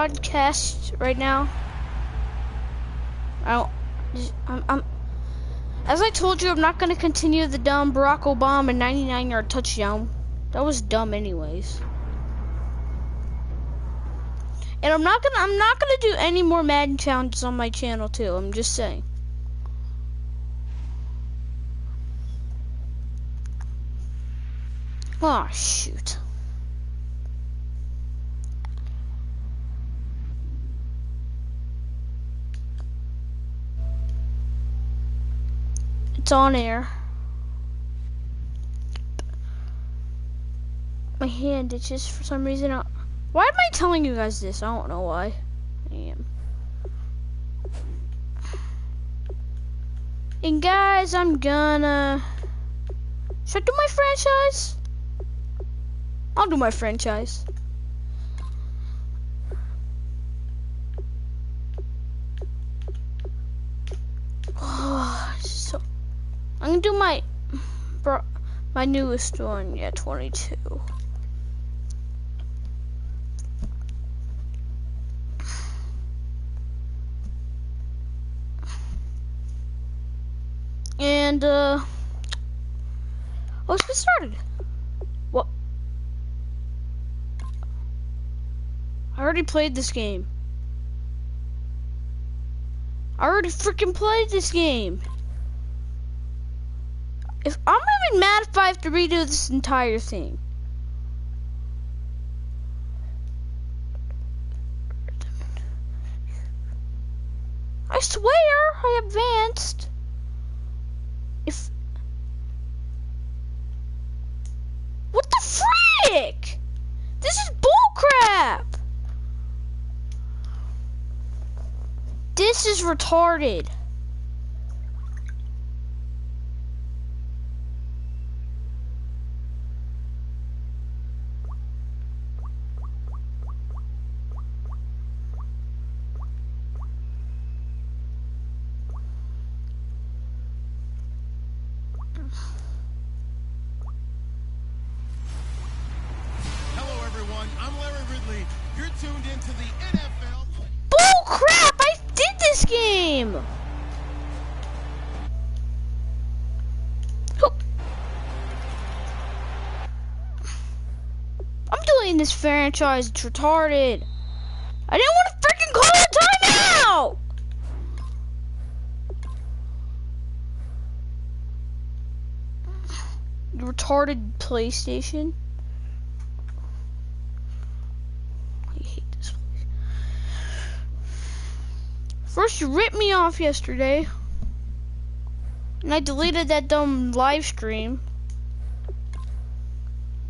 podcast right now. I'm as I told you, I'm not gonna continue the dumb Barack Obama 99-yard touchdown. That was dumb anyways. And I'm not gonna do any more Madden challenges on my channel too. I'm just saying. Oh shoot. It's on air. My hand itches for some reason. Why am I telling you guys this? I don't know why. I am. And guys, I'm gonna... Should I do my franchise? I'll do my franchise. So, I'm gonna do my newest one. Yeah, 22. And let's get started. What? I already played this game. I already freaking played this game. If I'm gonna be mad if I have to redo this entire thing. I swear I advanced. What the frick? This is bullcrap. This is retarded. I'm Larry Ridley. You're tuned into the NFL. Bull crap! I did this game! I'm doing this franchise. It's retarded. I didn't want to freaking call a timeout! You retarded PlayStation. First, you ripped me off yesterday, and I deleted that dumb live stream.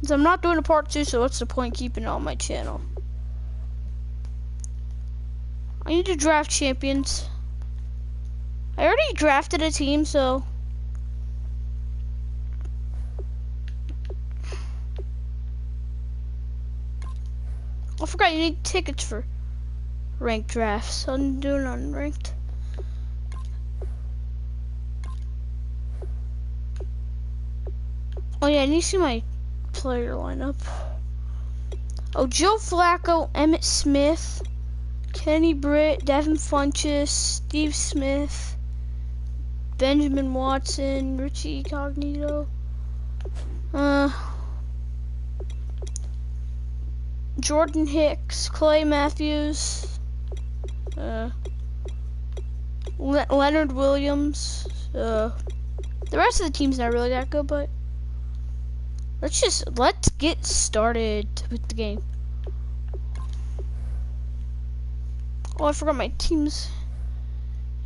So I'm not doing a part 2, so what's the point keeping it on my channel? I need to draft champions. I already drafted a team, so... I forgot you need tickets for ranked drafts. I'm doing unranked. Oh yeah, I need to see my player lineup. Oh, Joe Flacco, Emmitt Smith, Kenny Britt, Devin Funchess, Steve Smith, Benjamin Watson, Richie Cognito, Jordan Hicks, Clay Matthews, Leonard Williams. The rest of the team's not really that good, but let's get started with the game. Oh, I forgot my team's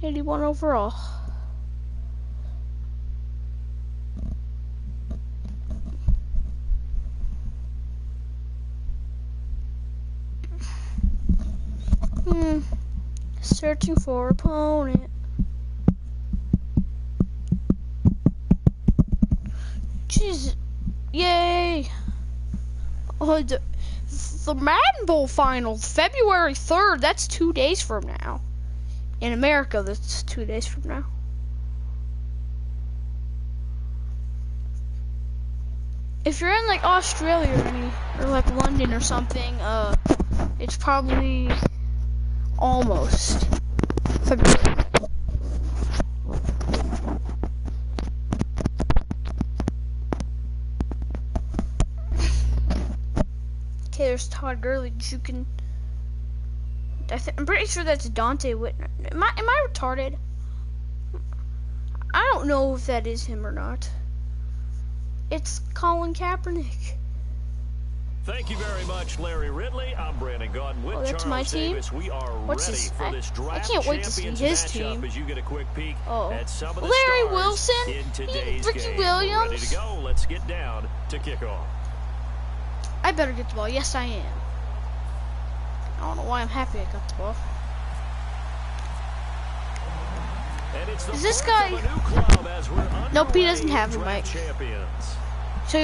81 overall. Searching for opponent. Jeez, yay! Oh, the Madden Bowl final, February 3rd. That's 2 days from now. In America, that's 2 days from now. If you're in like Australia or like London or something, it's probably Almost. February. Okay, there's Todd Gurley juking. I'm pretty sure that's Dante Whitner. Am I retarded? I don't know if that is him or not. It's Colin Kaepernick. Thank you very much, Larry Ridley. I'm Brandon Gaunt with that's Charles my team. Davis. We are What's ready his? for this draft I can't wait to see his matchup team. as you get a quick peek at some of the Larry stars Wilson, in today's Ricky game. Williams. We're ready to go. Let's get down to kickoff. I better get the ball. Yes, I am. I don't know why I'm happy I got the ball. And it's the Is this birth guy? of a new club as we're Nope, he underway doesn't have in a draft mic. champions. So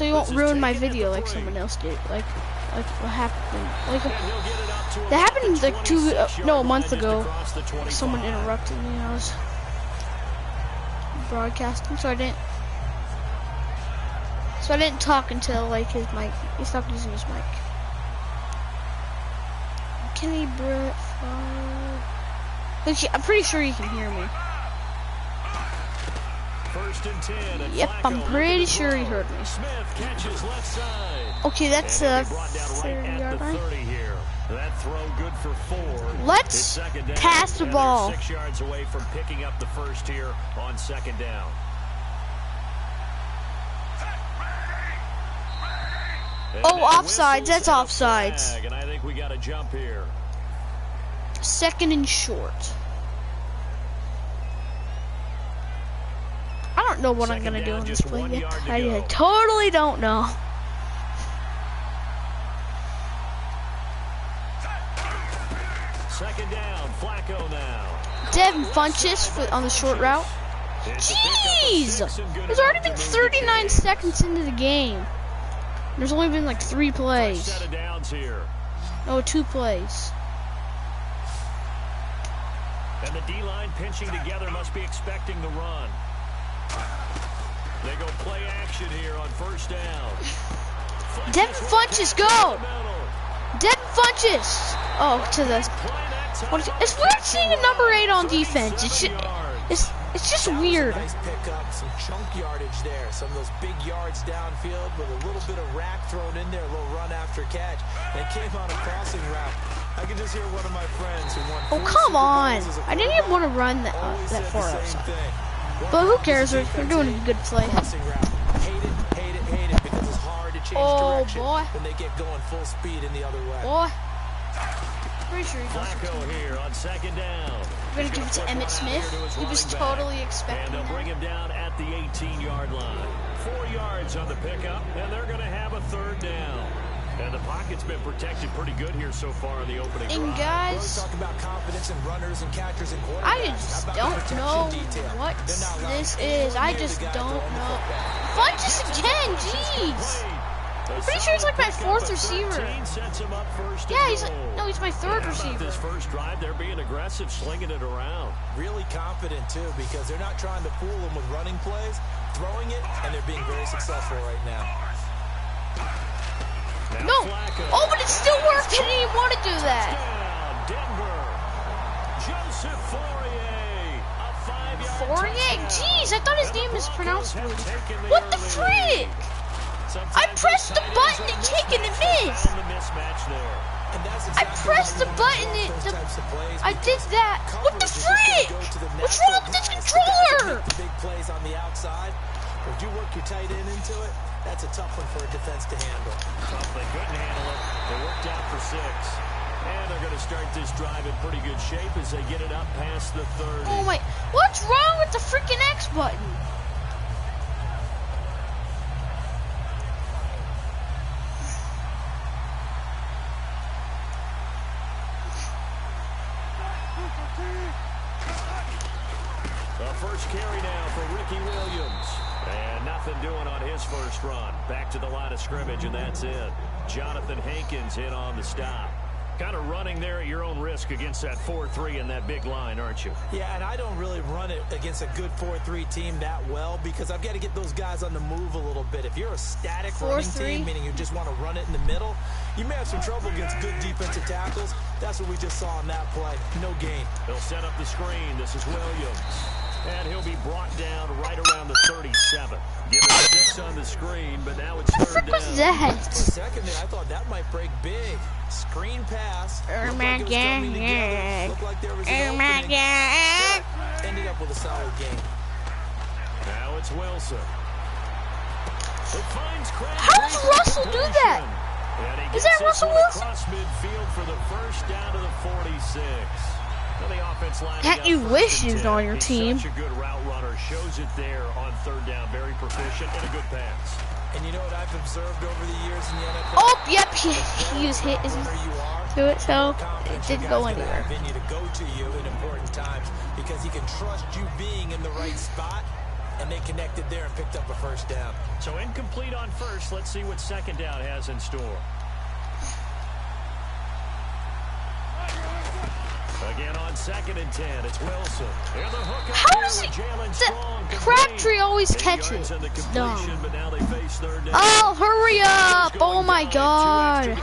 you won't This is ruin my taken at video the like 3. someone else did. Like what happened? Like And he'll get it up to that about happened the like 26-yard a line month just ago. across the 25. Someone interrupted me. I was broadcasting, so I didn't talk until like his mic. He stopped using his mic. Kenny Britt. I'm pretty sure you can hear me. First and 10, and Yep, I'm Flacco pretty looking to sure he throw. heard me. Smith catches left side. Okay, that's And a he'll be brought down right at 30-yard the line. 30 here. That throw good for 4. Let's It's second down, pass the and ball. they're 6 yards away from picking up the first here on second down. And Oh, that offsides. whistle's That's and a offsides. flag, and I think we got a jump here. Second and short. I don't know what I'm Second gonna do down, on this just play 1 yet. yard to I go. totally don't know. Second down, Flacco now. Devin Funchess on the short route. It's a pickup of Jeez! 6 and good There's enough already to been move the 39 chains. seconds into the game. There's only been like 3 First plays. set of downs here. No, 2 plays. And the D-line pinching together must be expecting the run. They go play action here on first down. Devin Funchess, go! Devin Funchess! Oh, to the... It's weird seeing a number 8 on defense. It's just weird. Nice pickup, some chunk yardage there. Some of those big yards downfield with a little bit of rack thrown in there, a little run after catch. And it came on a crossing route. I can just hear one of my friends who won Oh, 4 come Super on. Bowls as a I didn't even want to run quarterback, always that said far the same outside. thing. But who cares? We're doing a good play. Crossing route. Hate it because it's hard to change Oh, direction boy. when they get going full speed in the other way. Boy. Pretty sure he goes. Flacco here on second down. We're going to give it to Emmett Smith. He was totally expecting And they'll bring that. him down at the 18-yard line. 4 yards on the pickup, and they're going to have a third down. And the pocket's been protected pretty good here so far in the opening And drive. guys, Talk about confidence in runners and catchers and quarterbacks. I just How about don't the protection know detail? what They're not allowing this anyone is. I near just the guy don't throwing the know. football. Funchess again, jeez. I'm pretty sure he's like my 4th receiver. Sets him up first Yeah, and he's like, goal. no, he's my 3rd How about receiver. this first drive? They're being aggressive, slinging it around. Really confident, too, because they're not trying to fool them with running plays, throwing it, and they're being very successful right now. Now No. Flacco. Oh, but it still worked. He didn't even want to do that. Touchdown, Denver. Joseph Fourier, a 5-yard Fourier? touchdown. Jeez, I thought his And the name was Broncos pronounced have weird. taken the What the early frick? lead. Sometimes I pressed the tight button ends and are kick and it mismatched. missed. Found the mismatch there. And that's I exactly pressed why the you button. want those types of plays, I did because that. What the coverage is just gonna frick? go to the What's natural wrong with this guys, the guys that controller? make the big plays on the outside. If you work your tight end into it, that's a tough one for a defense to handle. Tough, they couldn't handle it. They worked out for 6. And they're going to start this drive in pretty good shape as they get it up past the 30. Oh my, what's wrong with the freaking X button? The first carry now for Ricky Williams. And nothing doing on his first run. Back to the line of scrimmage, and that's it. Jonathan Hankins in on the stop. Kind of running there at your own risk against that 4-3 and that big line, aren't you? Yeah, and I don't really run it against a good 4-3 team that well because I've got to get those guys on the move a little bit. If you're a static running team, meaning you just want to run it in the middle, you may have some trouble against good defensive tackles. That's what we just saw on that play. No gain. They'll set up the screen. This is Williams. And he'll be brought down right around the 37. Give it 6 on the screen, but now it's third down. What was that? For a second there, I thought that might break big. Screen pass. Oh my God. Looked like there was an Oh my opening. God. Ended up with a solid game. Now it's Wilson. It finds How does Russell do that? Is that Russell Wilson? Across midfield for the first down to the 46. Well, the offense line. Can't you wish he was on your He's team? such a good route runner. Shows it there on third down. Very proficient and a good pass. And you know what I've observed over the years in the NFL? Oh, yep, he was hit to it, so it didn't go anywhere. To go to you in important times because he can trust you being in the right spot, and they connected there and picked up a first down. So incomplete on first. Let's see what second down has in store. Again on 2nd and 10, it's Wilson. And the hook How does he? Crabtree always catches. Dumb. Oh, hurry up! Oh my God!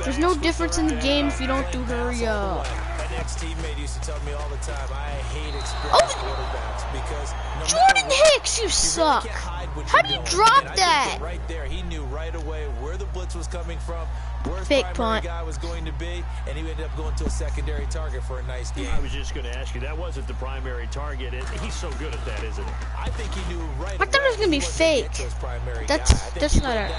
There's no difference in the game if you don't do hurry up. My ex-teammate used to tell me all the time, I hate experienced quarterbacks because Jordan Hicks, you suck. How do you drop that? Right there, he knew right away where the blitz was coming from, where his Fake primary punt. guy was going to be, and he ended up going to a secondary target for a nice game. I was just going to ask you, that wasn't the primary target. He's so good at that, isn't he? I think he knew right I thought it was gonna be fake. That's not it.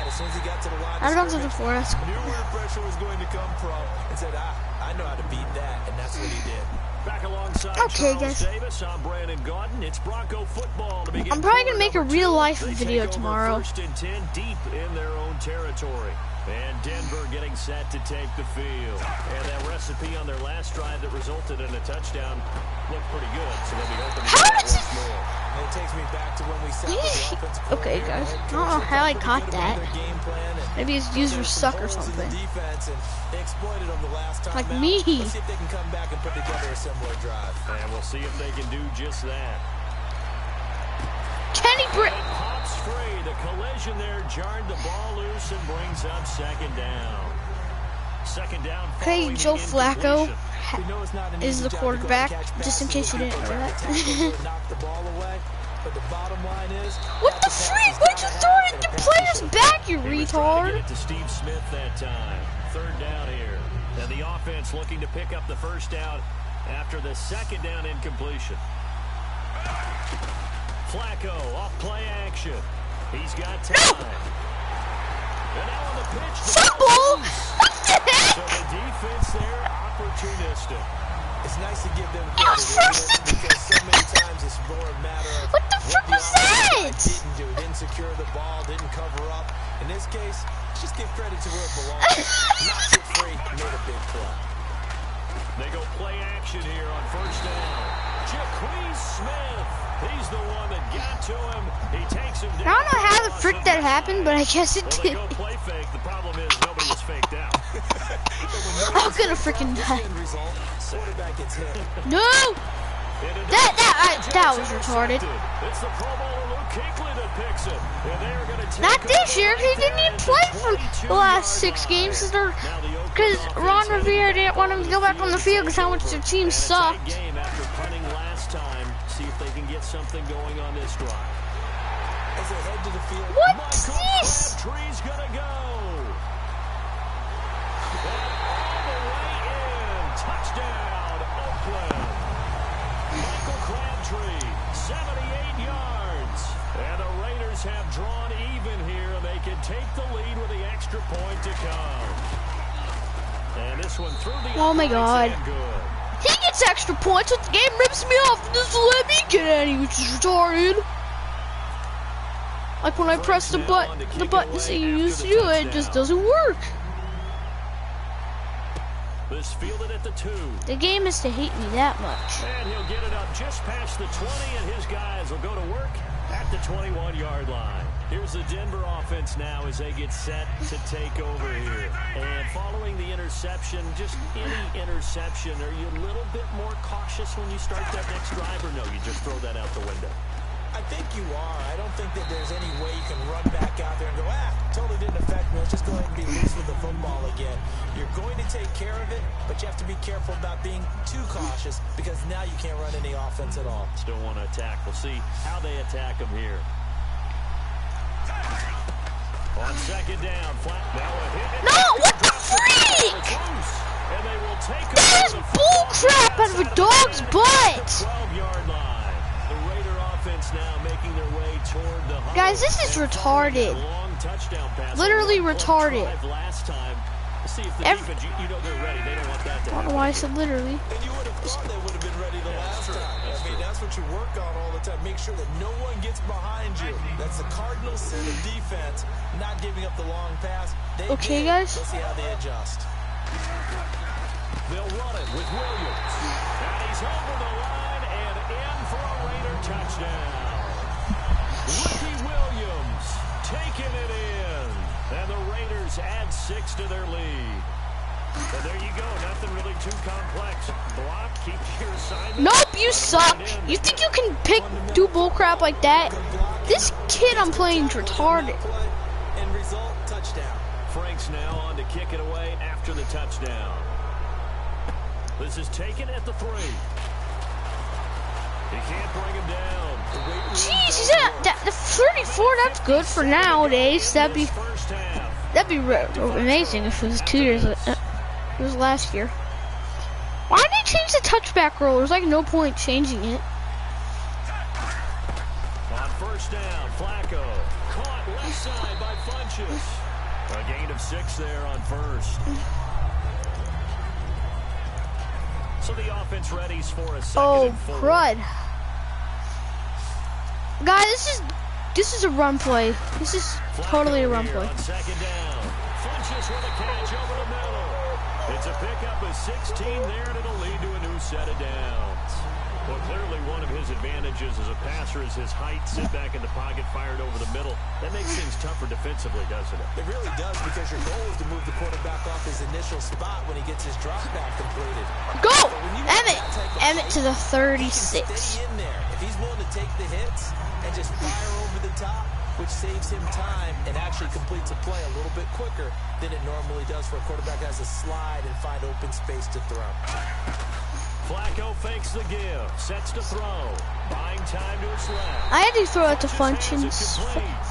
I don't know for us. Knew where pressure was going to come from, and said, I know how to beat that, and that's what he did. Back alongside Okay, Charles guys. Davis, I'm Brandon Gordon. It's Bronco football to begin. I'm probably gonna make a quarter real number life 2. They video take over tomorrow. 1st and 10 deep in their own territory. And Denver getting set to take the field. And that recipe on their last drive that resulted in a touchdown looked pretty good. So they'll be hoping to How get that does once more. And it takes me back to when we sat with the offensive Okay, coordinator, guys. head I coach, don't know how I and caught took a look that. at their game plan, and Maybe his users there's some suck or holes in the something. defense, and they exploited them the last time Like out. me. Let's see if they can come back and put together a similar drive. And we'll see if they can do just that. Kenny Britt. It pops free. The collision there jarred the ball loose and brings up 2nd down. 2nd down. Hey, following Joe the Flacco incompletion. We know it's not an is easy the job to go quarterback, catch just in passes case you when didn't know people that. try to tackle or knock the ball away. But the bottom line is, What the freak? Why'd you throw it at the player's back, you He was trying to get retard? it to Steve Smith that time. 3rd down here. And the offense looking to pick up the first down after the 2nd down incompletion. Flacco off play action. He's got time. And now on the pitch. Fumble! What the So heck? the defense there, opportunistic. it's nice to give them It was credit, first isn't it? Because so many times it's more a matter of What the frick was that? didn't do. Didn't secure the ball, didn't cover up. In this case, just give credit to where it belongs. Knocks it free, made a big play. They go play action here on 1st down. Jaquez Smith. He's the one that got to him. He takes him down. I don't know how the frick that happened, but I guess it Well, they did. go play fake. The problem is nobody was faked out. I'm gonna freaking die. End result, quarterback gets hit. No! That was retarded. It's the Pro Bowler Luke Kuechly that picks it. And they are going to take Not this over year. He didn't even play for the last 6 games because Ron Rivera didn't want him to go back on the field because how much their team sucked. Game after punting last time. See if they can get something going on this drive. As they head to the field, What's this? Crabtree's gonna go. And all the way in. Touchdown, Oakland. Michael Crabtree, 78 yards. And the Raiders have drawn even here. They can take the lead with the extra point to come. And this one through the Oh my uprights God. and good. He gets extra points, but the game rips me off and doesn't let me get any, which is retarded. Like when I press the buttons that you used to do it just doesn't work. This fielded at the 2. The game is to hate me that much. And he'll get it up just past the 20, and his guys will go to work at the 21-yard line. Here's the Denver offense now as they get set to take over here. And following the interception, just any interception, are you a little bit more cautious when you start that next drive, or no, you just throw that out the window? I think you are. I don't think that there's any way you can run back out there and go, totally didn't affect me. Let's just go ahead and be loose with the football again. You're going to take care of it, but you have to be careful about being too cautious because now you can't run any offense at all. Still want to attack. We'll see how they attack them here. On second down, flat. Now a hit. No, what the freak? And they will take that is bull crap out of a dog's butt. 12-yard line. The Raider offense now making their way toward the huddle. Guys, this is retarded. Long touchdown pass. Literally retarded. Last time. Let's see if the defense, you know they're ready. They don't want that to happen. I don't know why I said literally. And you would have thought they would have been ready the last time. I mean, that's what you work on all the time. Make sure that no one gets behind you. That's the cardinal sin of defense, not giving up the long pass. Okay, guys. Let's see how they adjust. They'll run it with Williams. And he's over the line and in for a Raider touchdown. Ricky Williams taking it in. And the Raiders add 6 to their lead. And there you go. Nothing really too complex. Block, keep your assignment. Nope, you suck. You think you can do bull crap like that? This kid I'm playing is retarded. End result, touchdown. Frank's now on to kick it away after the touchdown. This is taken at the 3. He can't bring him down. Jeez, he's at the 34. That's good for nowadays. That'd be amazing if it was 2 years. It was last year. Why did they change the touchback rule? There's like no point changing it. On first down, Flacco caught left side by Funchess. A gain of 6 there on first. So the offense readies for a second and 4. Crud. Guys, this is a run play. This is totally a run play. On second down, Funchess with a catch over the middle. It's a pickup of 16 there, and it'll lead to a new set of downs. Well, clearly one of his advantages as a passer is his height. Sit back in the pocket, fired over the middle. That makes things tougher defensively, doesn't it? It really does, because your goal is to move the quarterback off his initial spot when he gets his drop back completed. Go! Emmett to the 36. Stay in there. If he's willing to take the hits and just fire over the top, which saves him time and actually completes a play a little bit quicker than it normally does for a quarterback that has to slide and find open space to throw. Flacco fakes the give, sets to throw, buying time to his left. I had to throw it to Funchins.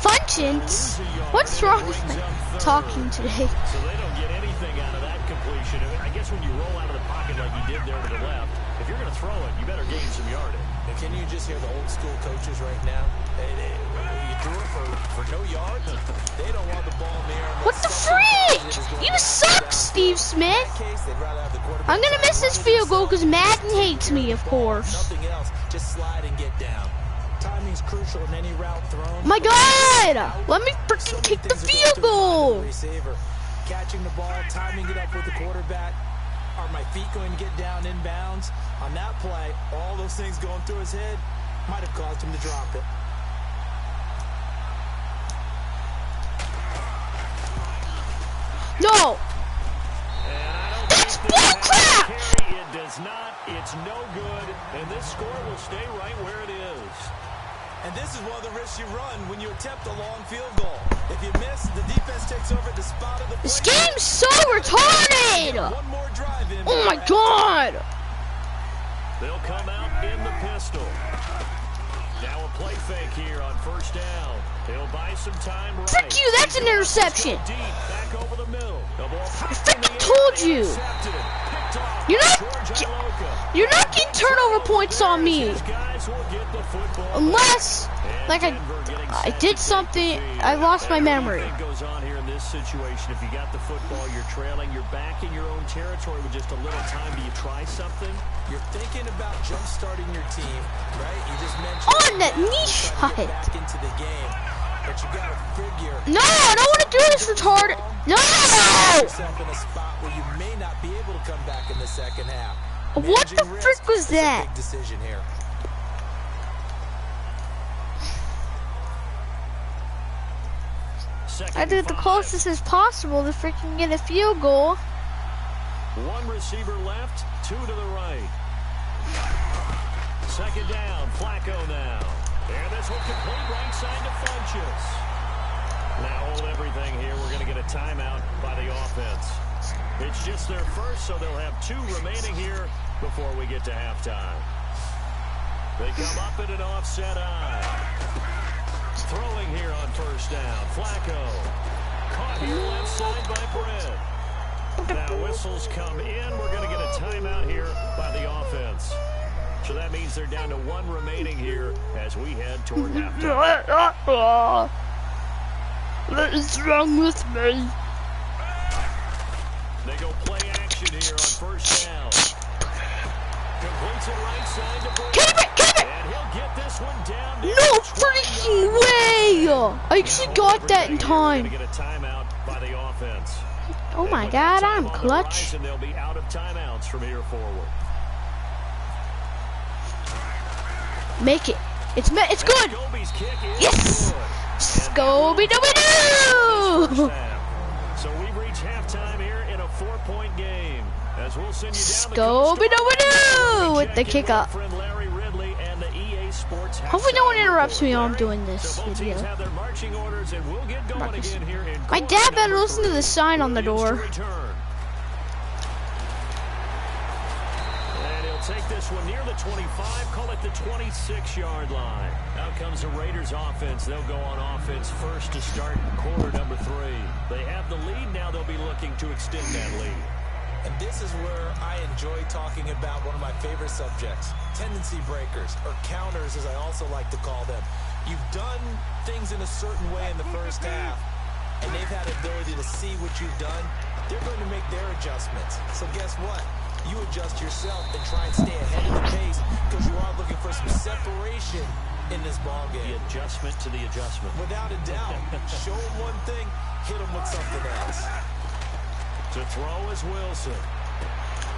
Funchins? What's wrong with me talking today? So they don't get anything out of that completion. I guess when you roll out of the pocket like you did there to the left, if you're going to throw it, you better gain some yardage. And can you just hear the old school coaches right now? You threw it for no yards. They don't want the ball in the air. What the freak? You suck, Steve Smith. I'm going to miss this field goal because Madden hates me, of course. Nothing else. Just slide and get down. Timing's crucial in any route thrown. My God! Let me freaking kick the field goal. Receiver catching the ball, timing it up with the quarterback. Are my feet going to get down inbounds? On that play, all those things going through his head might have caused him to drop it. No! That's bullcrap! It does not. It's no good. And this score will stay right where it is. And this is one of the risks you run when you attempt a long field goal. If you miss, the defense takes over the spot of the play. This game's so retarded! One more drive in. Oh my God! They'll come out in the pistol. Now a play fake here on first down. They'll buy some time. Right. Frick you, that's an interception. Deep, back over the middle. The ball I freaking told you. You're not getting turnover points on me. Unless, like I did something, I lost my memory. Goes on here in this situation. If you got the football, you're trailing, you're back in your own territory with just a little time. Do you try something? You're thinking about jump-starting your team, right? You just mentioned on that knee shot. Back into the game, but you got to figure. No, I don't want to do this, retarded. No. Yourself in a spot where you may not be able to come back in the second half. What the frick was that? Big decision here. second I did and the 5. closest as possible to freaking get a field goal. One receiver left, 2 to the right. Second down, Flacco now. And this one complete right side to Funchess. Now hold everything here. We're going to get a timeout by the offense. It's just their first, so they'll have 2 remaining here before we get to halftime. They come up in an offset eye. Throwing here on first down. Flacco. Caught here left side by Brett. Now whistles come in. We're going to get a timeout here by the offense. So that means they're down to 1 remaining here as we head toward halftime. What is wrong with me? They go play action here on first down. Completes it right side to Brett. And he'll get this one down. No freaking way! I actually got that in time. We're going to get a timeout by the offense. Oh my God, I'm clutch. And they'll be out of timeouts from here forward. Make it. It's good. Yes. Scooby-Dooby-Doo! So we reach halftime here in a 4-point game. As we'll send you down Scooby-Dooby-Doo with the kick up. Hopefully no one interrupts me while I'm doing this video. My dad better listen to the sign on the door. Take this one near the 25, call it the 26-yard line. Out comes the Raiders offense. They'll go on offense first to start quarter number 3. They have the lead now. They'll be looking to extend that lead. And this is where I enjoy talking about one of my favorite subjects, tendency breakers, or counters as I also like to call them. You've done things in a certain way in the first half, and they've had the ability to see what you've done. They're going to make their adjustments. So guess what? You adjust yourself and try and stay ahead of the pace because you are looking for some separation in this ball game. The adjustment to the adjustment. Without a doubt. Show them one thing, hit them with something else. To throw is Wilson.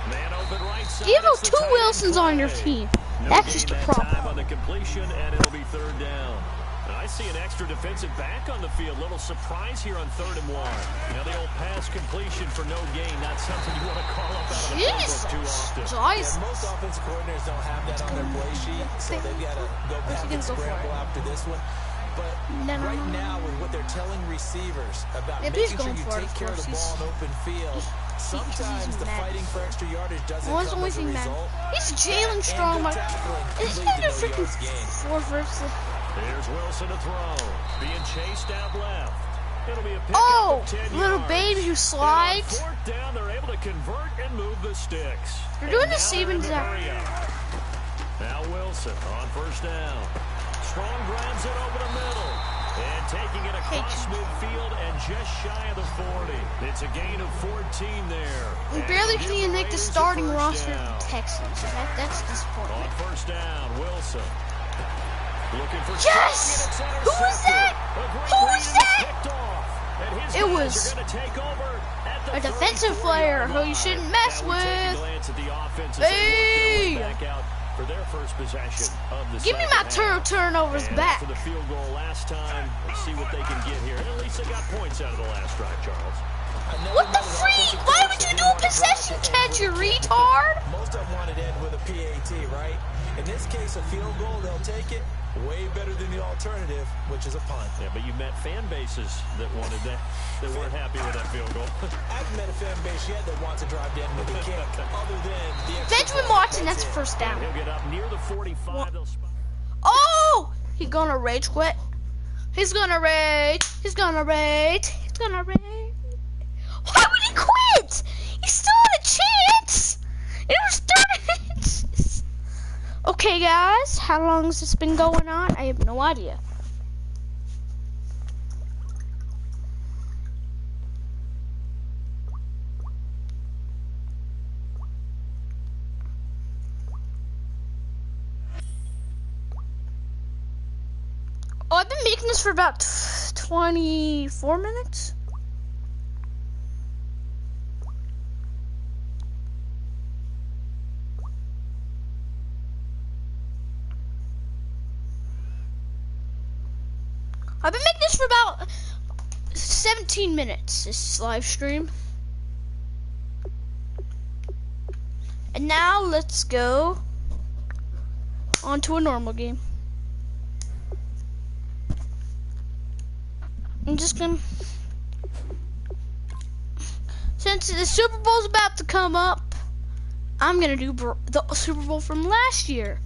Man open right side. You have 2 Wilsons on your team. That's just a problem. On the completion, and it'll be 3rd down. I see an extra defensive back on the field. Little surprise here on 3rd and 1. Now the old pass completion for no gain. Not something you want to call up out of the playbook too often. Yeah, most offensive coordinators don't have that on their play sheet, so they've got to go back and scramble after this one. But right now, with what they're telling receivers about making sure you take care of the ball in open field, sometimes the fighting for extra yardage doesn't come as a result. He's Jalen Strong. Isn't that a freaking 4 versus? Here's Wilson to throw. Being chased out left. It'll be a pick oh, of 10 little yards. baby who slides. 4th down, they're able to convert and move the sticks. They're doing the same exact. Now Wilson on first down. Strong grabs it over the middle. And taking it across midfield and just shy of the 40. It's a gain of 14 there. We barely can even make the starting roster of the Texans. That's disappointing. On first down, Wilson. Looking for yes! Who was that? Who was that? It was a defensive player who you shouldn't mess with. Hey! For their first possession of the Give me my turnovers back. For the field goal last time, let's see what they can get here. At least they got points out of the last drive, Charles. What the freak? Why would you do a possession catch, you retard? Most of them want it in with a PAT, right? In this case, a field goal, they'll take it. Way better than the alternative, which is a punt. Yeah, but you met fan bases that wanted that, that weren't happy with that field goal. I've met a fan base yet that wants to drive down with a kick. Other than the Benjamin Watson, that's first down. He'll get up near the 45. Oh! He's gonna rage quit. He's gonna rage. He's gonna rage. He's gonna rage. Why would he quit? He still had a chance. It was 30 minutes. Okay, guys, how long has this been going on? I have no idea. Oh, I've been making this for about 24 minutes. I've been making this for about 17 minutes this live stream. And now let's go on to a normal game. I'm just gonna, since the Super Bowl's about to come up, I'm gonna do the Super Bowl from last year.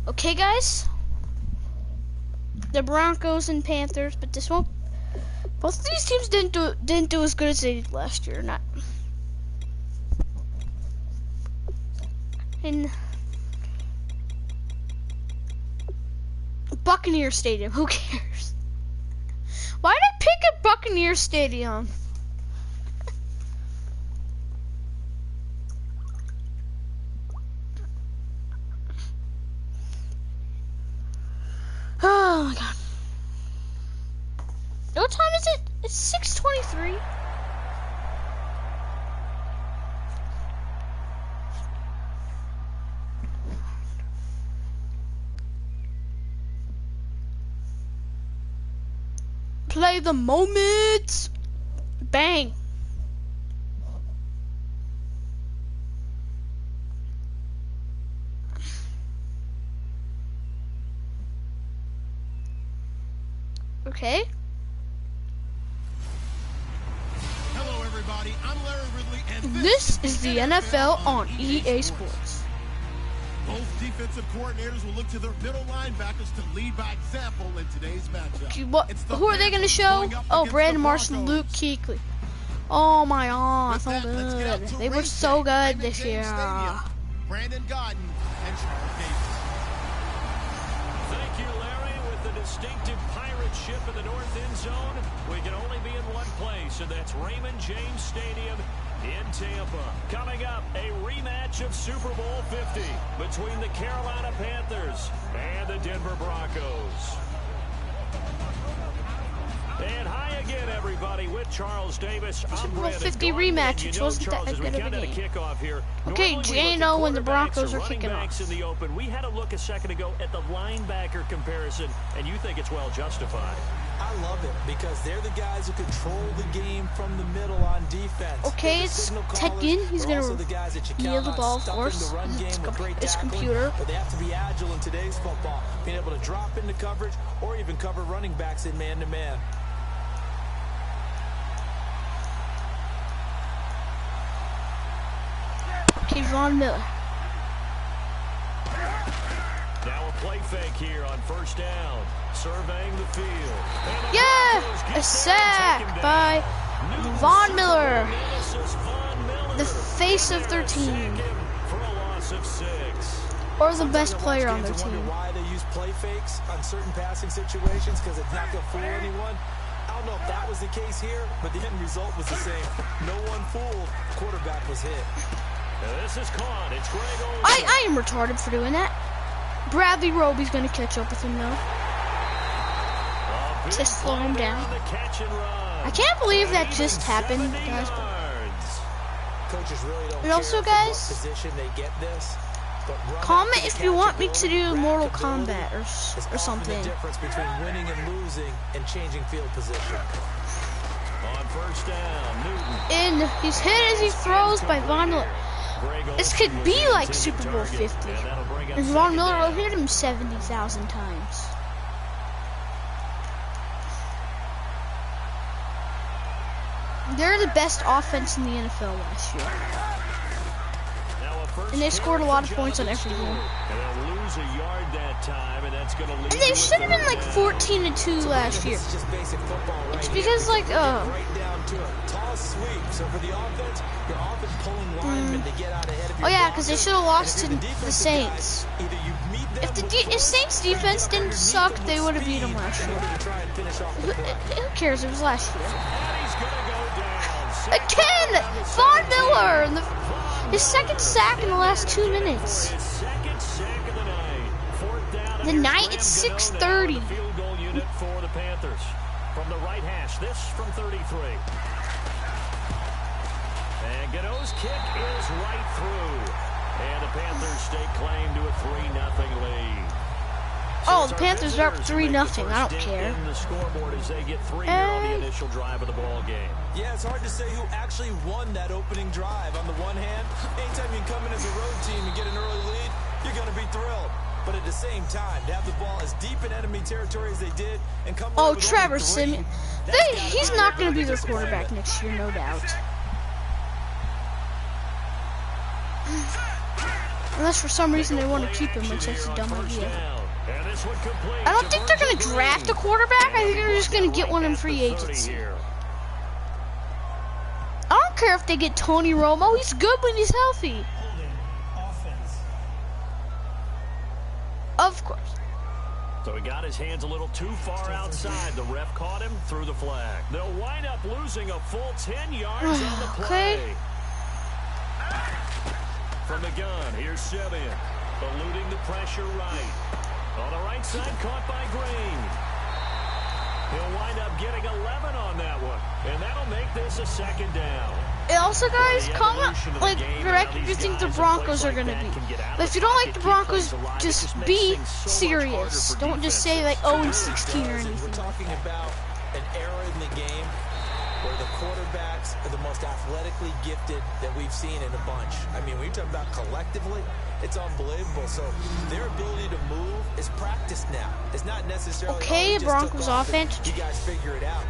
Okay, guys. The Broncos and Panthers, but this one, both of these teams didn't do as good as they did last year. Not in Buccaneer Stadium. Who cares? Why did I pick a Buccaneer Stadium? Oh my god. What time is it? It's 6:23. Play the moment. Bang. Okay. Hello, everybody. I'm Larry Ridley, and This is the NFL on EA Sports. both defensive coordinators will look to their middle linebackers to lead by example in today's matchup. Okay, what? It's the Who are they going to Panthers show? going up Oh, against Brandon the Marshall, Luke Broncos. Kuechly. Oh my god, With so that, let's get out good. to They were race so day. good Raymond this James year. Stadium. Brandon Godden and Charles Davis. Thank you, Larry. With the distinctive pirate ship in the north end zone, we can only be in one place, and that's Raymond James Stadium in Tampa. Coming up, a rematch of Super Bowl 50 between the Carolina Panthers and the Denver Broncos. And hi again, everybody, with Charles Davis. I'm Super Bowl Brandon 50 Gaudin, rematch, and you which know, wasn't Charles, that as we good of a count down game. kickoff here, Okay, normally we Jano look at when the Broncos quarterbacks or are kicking running backs off. in the open. We had a look a second ago at the linebacker comparison, and you think it's well justified. I love it because they're the guys who control the game from the middle on defense. Okay, They're the it's signal Ted callers. Ginn. He's They're gonna also the guys that you kneel count the on ball, of stuffing course. the run game with great It's tackling, computer. but they have to be agile in today's football, being able to drop into coverage or even cover running backs in man-to-man. Okay, Von Miller. Now a play fake here on first down, surveying the field. And the Yeah, Broncos get a there and sack take him by down. New Von Super Miller. Bowl nemesis, Von Miller. The face of their And they're gonna team. sack him for a loss of 6. Or the Sometimes best I watch player on games their and wonder team. why they use play fakes on certain passing situations because it's not going to fool anyone. I don't know if that was the case here, but the end result was the same. No one fooled. Quarterback was hit. And this is caught. It's Greg Olsen. I am retarded for doing that. Bradley Roby's gonna catch up with him though. A big to slow him play there down. on the catch and run. I can't believe that Even just happened, 70 guys. But yards. Coaches really don't And also, care from guys, what position they get this. But run comment after the if you want me catch to do ability, Mortal rack ability Kombat or is often something. the difference between winning and losing and changing field position. On first down, Newton. And he's hit as he throws by Von Miller. Greg This Olsen could was be the like intended Super Bowl target, 50. and that'll bring up And Von second Miller will down. hit him 70,000 times. They're the best offense in the NFL last year. Now a first And they scored a carry lot for of points on Jonathan every Stewart. game. And they'll lose a yard that time, and that's going to lead And they to a should have been third like down. 14-2 last year. This is just basic football right It's here, because like we get right down to it. Toss a sweep. So for the offense, you're often pulling linemen to get out ahead of your Oh yeah, because they should have lost to the Saints. Guys, either you meet them If Saints defense didn't suck, they would have beat them last year. Who cares? It was last year. Again, Von Miller, and his second sack in the last 2 minutes. The night it's 6:30. Field goal unit for the Panthers from the right hash. This from 33. And Gano's kick is right through. And the Panthers stake claim to a 3-0 lead. Oh, the Panthers are up 3-0. I don't care. The scoreboard as they get 3 here on the initial drive of the ball game. Yeah, it's hard to say who actually won that opening drive. On the one hand, anytime you come in as a road team and get an early lead, you're going to be thrilled. But at the same time, to have the ball as deep in enemy territory as they did and come Oh, Trevor Simeon. He's not going to be their quarterback next year, no doubt. Unless for some reason they want to keep him, which is a dumb idea. I don't think they're going to draft a quarterback. I think they're just going to get one in free agency. I don't care if they get Tony Romo. He's good when he's healthy. Of course. So he got his hands a little too far outside. The ref caught him, threw the flag. They'll wind up losing a full 10 yards on the play. Okay. From the gun, here's Simeon, eluding the pressure right. On the right side, caught by Green. He'll wind up getting 11 on that one, and that'll make this a second down. And also, guys, comment like correct if you think the Broncos are gonna be. But if you don't like the Broncos, just be serious. Don't just say like 0-16 or anything. We're talking about an era in the game where the quarterbacks are the most athletically gifted that we've seen in a bunch. I mean, when you talk about collectively, it's unbelievable. So their ability to move is practiced now. It's not necessarily okay. Broncos offense. You guys figure it out.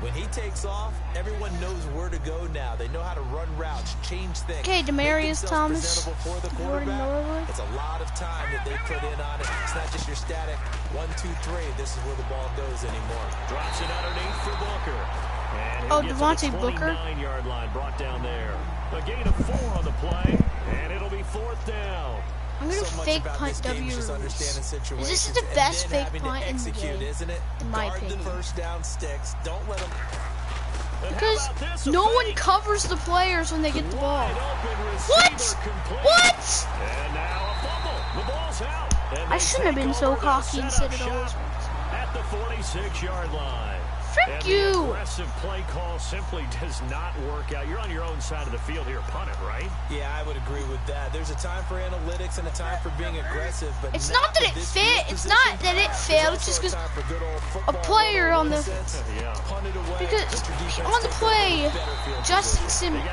When he takes off, everyone knows where to go now. They know how to run routes, change things. Okay, Demarius Thomas. For the quarterback. It's a lot of time that they put in on it. It's not just your static 1, 2, 3. This is where the ball goes anymore. Drops it underneath for Booker. Oh, Devontae Booker. 29-yard line brought down there. A gain of 4 on the play, and it'll be 4th down. I'm gonna fake punt W. This is the best fake punt in the game, isn't it? in my opinion. First down sticks. Don't let them. Because no one covers the players when they get the ball. What? What? And now a fumble. The ball's out. I shouldn't have been so cocky and said it always. At the 46-yard line. Frick you! The aggressive play call simply does not work out. You're on your own side of the field here, punt it, right? Yeah, I would agree with that. There's a time for analytics and a time for being aggressive, but it's not that it fit. It's not that it failed. It's just because a player on the play, Justin Simmons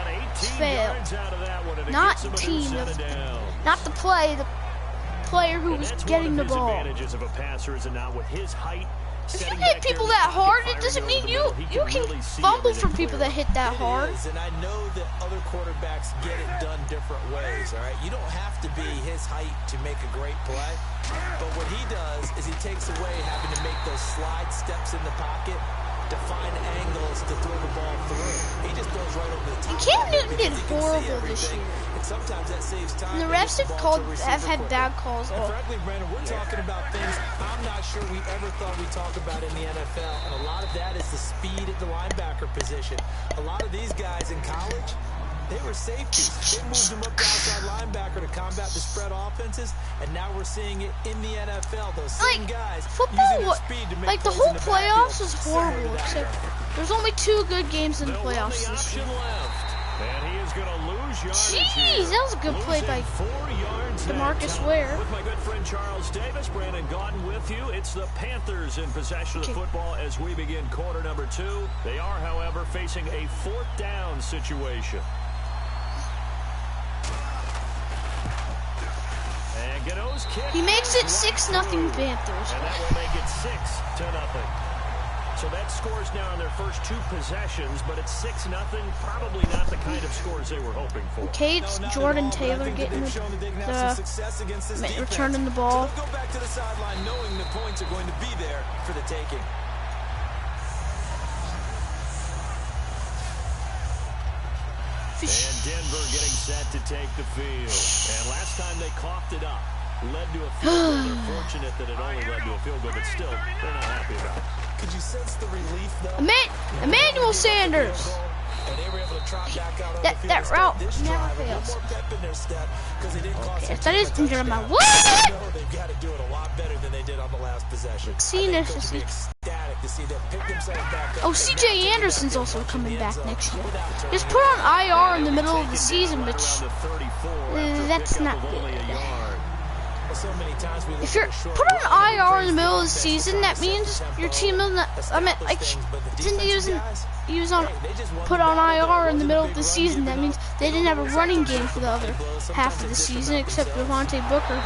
failed. Not the team. Not the play. The player who was getting the ball. Advantages of a passer is not with his height. If you hit people that hard, it doesn't mean you can fumble from people that hit that hard. And I know that other quarterbacks get it done different ways, all right? You don't have to be his height to make a great play. But what he does is he takes away having to make those slide steps in the pocket to find angles to throw the ball through. He just throws right over the top. Cam Newton did horrible this year. And sometimes that saves time. And the refs have had bad calls. And frankly, Brandon, we're talking about things I'm not sure we ever thought we'd talk about in the NFL. And a lot of that is the speed at the linebacker position. A lot of these guys in college, they were safeties. They moved them up to outside linebacker to combat the spread offenses, and now we're seeing it in the NFL. Those same guys using their speed to make like the whole playoffs was horrible, except there's only 2 good games in the playoffs this year. And he is going to lose yards. Jeez, that was a good play by DeMarcus Ware. With my good friend Charles Davis, Brandon Gaudin with you. It's the Panthers in possession of the football as we begin quarter number 2. They are, however, facing a 4th down situation. And Gano's kick. He makes it 6-0 Panthers. And that will make it 6-0. So that scores now on their first 2 possessions, but it's 6-0. Probably not the kind of scores they were hoping for. Okay, it's Jordan Taylor getting returning the ball. So they'll go back to the sideline knowing the points are going to be there for the taking. And Denver getting set to take the field. And last time they coughed it up, led to a field goal. They're fortunate that it only led to a field goal, but still, they're not happy about it. Could you sense the relief, though? Emmanuel Sanders. And they were able to trot back out on That the field. route This never drive, a little fails. more pep in their step, because they didn't cost If that is touchdowns. injured, my They what? know they've got to do it a lot better than they did on the last possession. See, I think this coach is- will be ecstatic to see them pick themselves back up. Oh, CJ Anderson's also coming back next year. Just put on IR in the middle of the season, which that's not good. So many times we If you're put on IR in the middle of the season, that means your team is not. I mean, like, didn't he was on put on IR in the middle of the season. That means they didn't have a running game for the other half of the season, except Devontae Booker,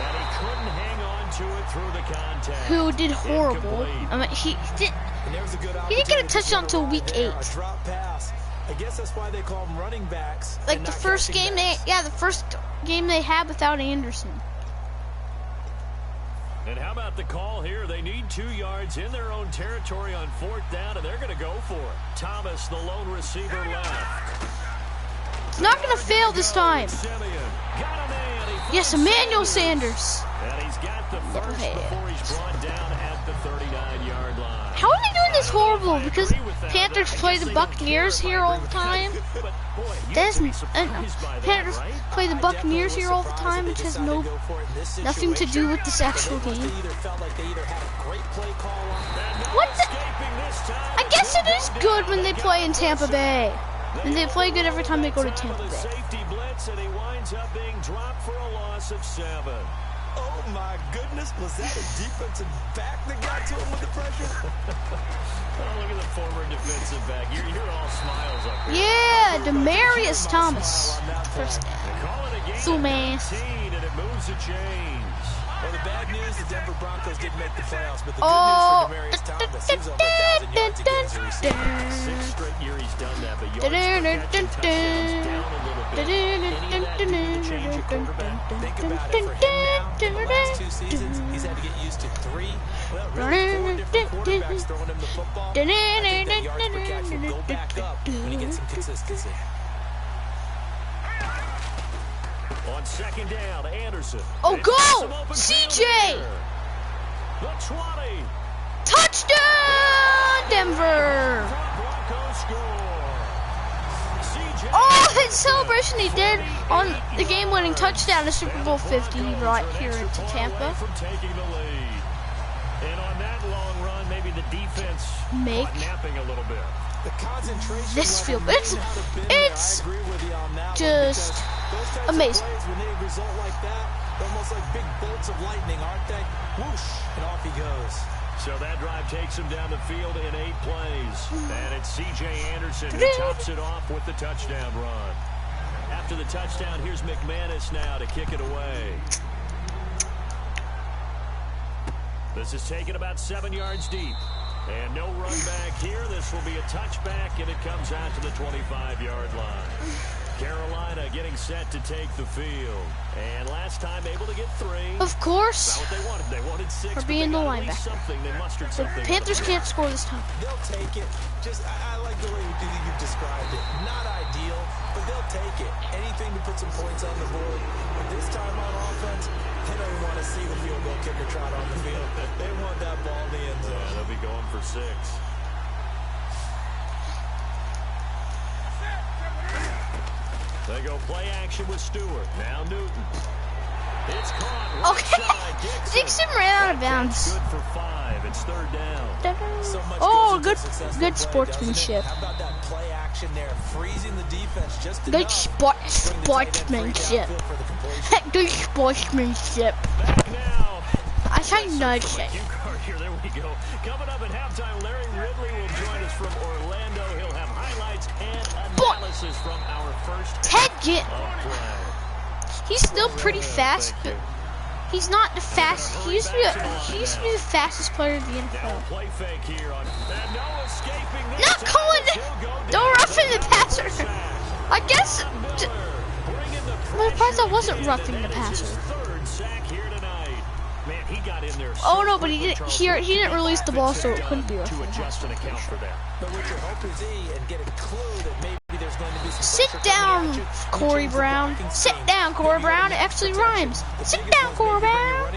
who did horrible. I mean, he didn't get a touchdown until week 8. I guess that's why they call them running backs. Like the first game they had without Anderson. And how about the call here? They need 2 yards in their own territory on 4th down, and they're going to go for it. Thomas, the lone receiver, left. It's not going to fail this time. Yes, Emmanuel Sanders. And he's got the first before he's brought down at the 39-yard line. How are they doing this horrible? Because Panthers play the Buccaneers here all the time. Panthers play the Buccaneers here all the time, which has nothing to do with this actual game. What the? I guess it is good when they play in Tampa Bay. And they play good every time they go to Tampa Bay. Safety blitz, and he winds up being dropped for a loss of 7. Oh my goodness, was that a defensive back that got to him with the pressure? Oh, look at the former defensive back. You're all smiles up here. Yeah, Demarius Thomas. First down. Call it a gain So of man. 19, and it moves the chains. Well, the bad news, the Denver Broncos didn't make the playoffs, but the good news for Demarius Thomas, he's over 1,000 yards again as a receiver. 6th straight year he's done that, but yards per catch and touchdowns down a little bit. Any of that due to change at quarterback? Think about it, for him now, in the last 2 seasons, he's had to get used to 3, well, really 4 different quarterbacks throwing him the football. I think that yards per catch will go back up when he gets some consistency. On 2nd down, Anderson. Oh, They go! pass him open CJ! field here. The 20. Touchdown, Denver! Broncos score. CJ. Oh, that celebration he did on the game-winning touchdown to Super Bowl 50 right here in Tampa. From taking the lead. And on that long run, maybe the defense Make caught napping a little bit. The concentration this level field. may not have been there. It's I agree with you on that one, just because those types amazing. Of plays, when they result like that, they're almost like big bolts of lightning, aren't they? Whoosh, and off he goes. So that drive takes him down the field in 8 plays. And it's C.J. Anderson who tops it off with the touchdown run. After the touchdown, here's McManus now to kick it away. This is taken about 7 yards deep. And no run back here. This will be a touchback, and it comes out to the 25-yard line. Carolina getting set to take the field. And last time able to get 3. Of course, Not what they wanted. They wanted 6. for being the but they got at least linebacker. something. They mustered The something. Panthers can't score this time. They'll take it. Just, I like the way you've described it. Not ideal, but they'll take it. Anything to put some points on the board. But this time on offense, they don't want to see the field goal kicker trot on the field. They want that ball in the end zone. Yeah, they'll be going for 6. They go play action with Stewart. Now Newton. It's caught right Okay, side. Dixon ran out of bounds. Good for 5. It's 3rd down. So much Oh, goes into good, a successful good play, sportsmanship. doesn't it? How about that play action there, freezing the defense just Good enough. sportsmanship. Good sportsmanship. Back now. I tried to nudge it. Cue card here. There we go. Coming up at halftime, Larry Ridley will join us from Orlando. He'll have highlights and analysis from our first Ted Ginn. play. He's still pretty fast, but he's not the fast. He used to be the fastest player in the Now NFL. play fake here on and no escaping this Not time. calling it. He'll go Don't down. roughing the passer. I guess. Bringing the Well, I thought that wasn't pressure roughing the again, and passer. his 3rd sack here tonight. Man, he got in there. Oh so no, but he quick with didn't. Charles He Woodson. didn't release the ball, so it couldn't be To roughing the adjust passer. and account for that. But what your hope is and get a clue that maybe there's there's going to be some Sit pressure coming down, at you. Corey Brown. Sit down, Corey Brown. It actually rhymes. Sit down, Corey Brown.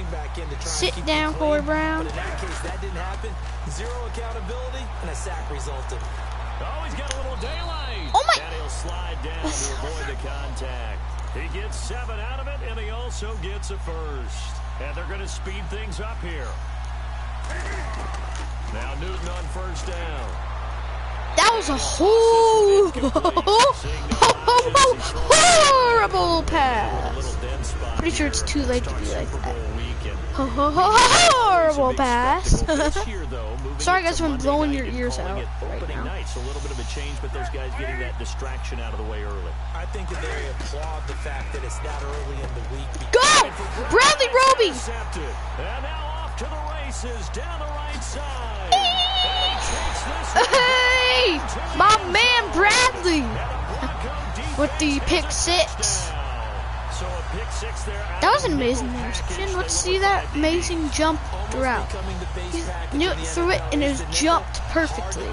Sit down, Corey Brown. But in that case, that didn't happen. Zero accountability, and a sack resulted. Oh, he's got a little daylight. Oh, my. And he'll slide down to avoid the contact. He gets 7 out of it, and he also gets a first. And they're going to speed things up here. Now Newton on first down. That was a horrible pass. Pretty sure it's too late to be like that. Horrible pass. Sorry guys if I'm blowing your ears out right now. A little bit of a change, but those guys getting that distraction out of the way early. I think that they applaud the fact that it's that early in the week. Go! Bradley Roby! And now off to the races down the right side. Hey! My man Bradley! With the pick 6. That was an amazing interception. Let's see that amazing jump throughout. Newton threw it and it was jumped perfectly.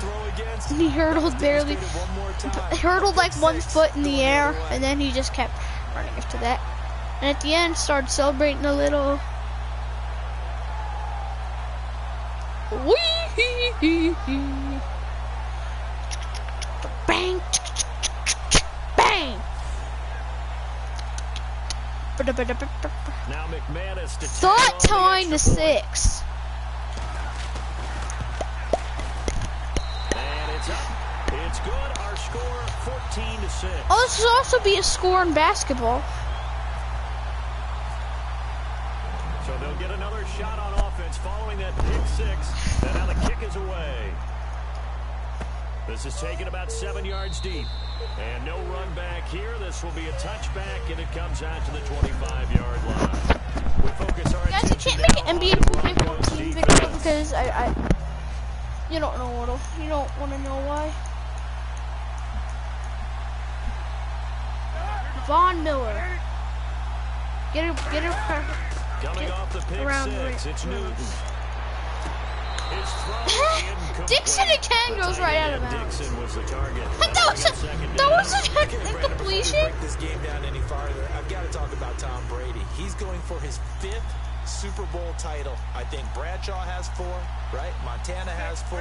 And he hurdled barely, hurdled like 1 foot in the air, and then he just kept running after that. And at the end, started celebrating a little. Wee! Bang! Bang! Now McManus to Thought tying the 6. And it's up. It's good. Our score 14-6. Oh, this will also be a score in basketball. So they'll get another shot on offense following that pick 6. And now the kick is away. This is taken about 7 yards deep. And no run back here. This will be a touchback, and it comes out to the 25-yard line. We focus our Guys, I can't make an NBA 2K14 video because you don't know what you don't want to know why. Von Miller. Get her coming off the pick around 6. It's Newton. Dixon again goes right out of bounds. Dixon was the target. That was an incompletion. Break this game down any farther. I've got to talk about Tom Brady. He's going for his 5th Super Bowl title. I think Bradshaw has 4, right? Montana has 4.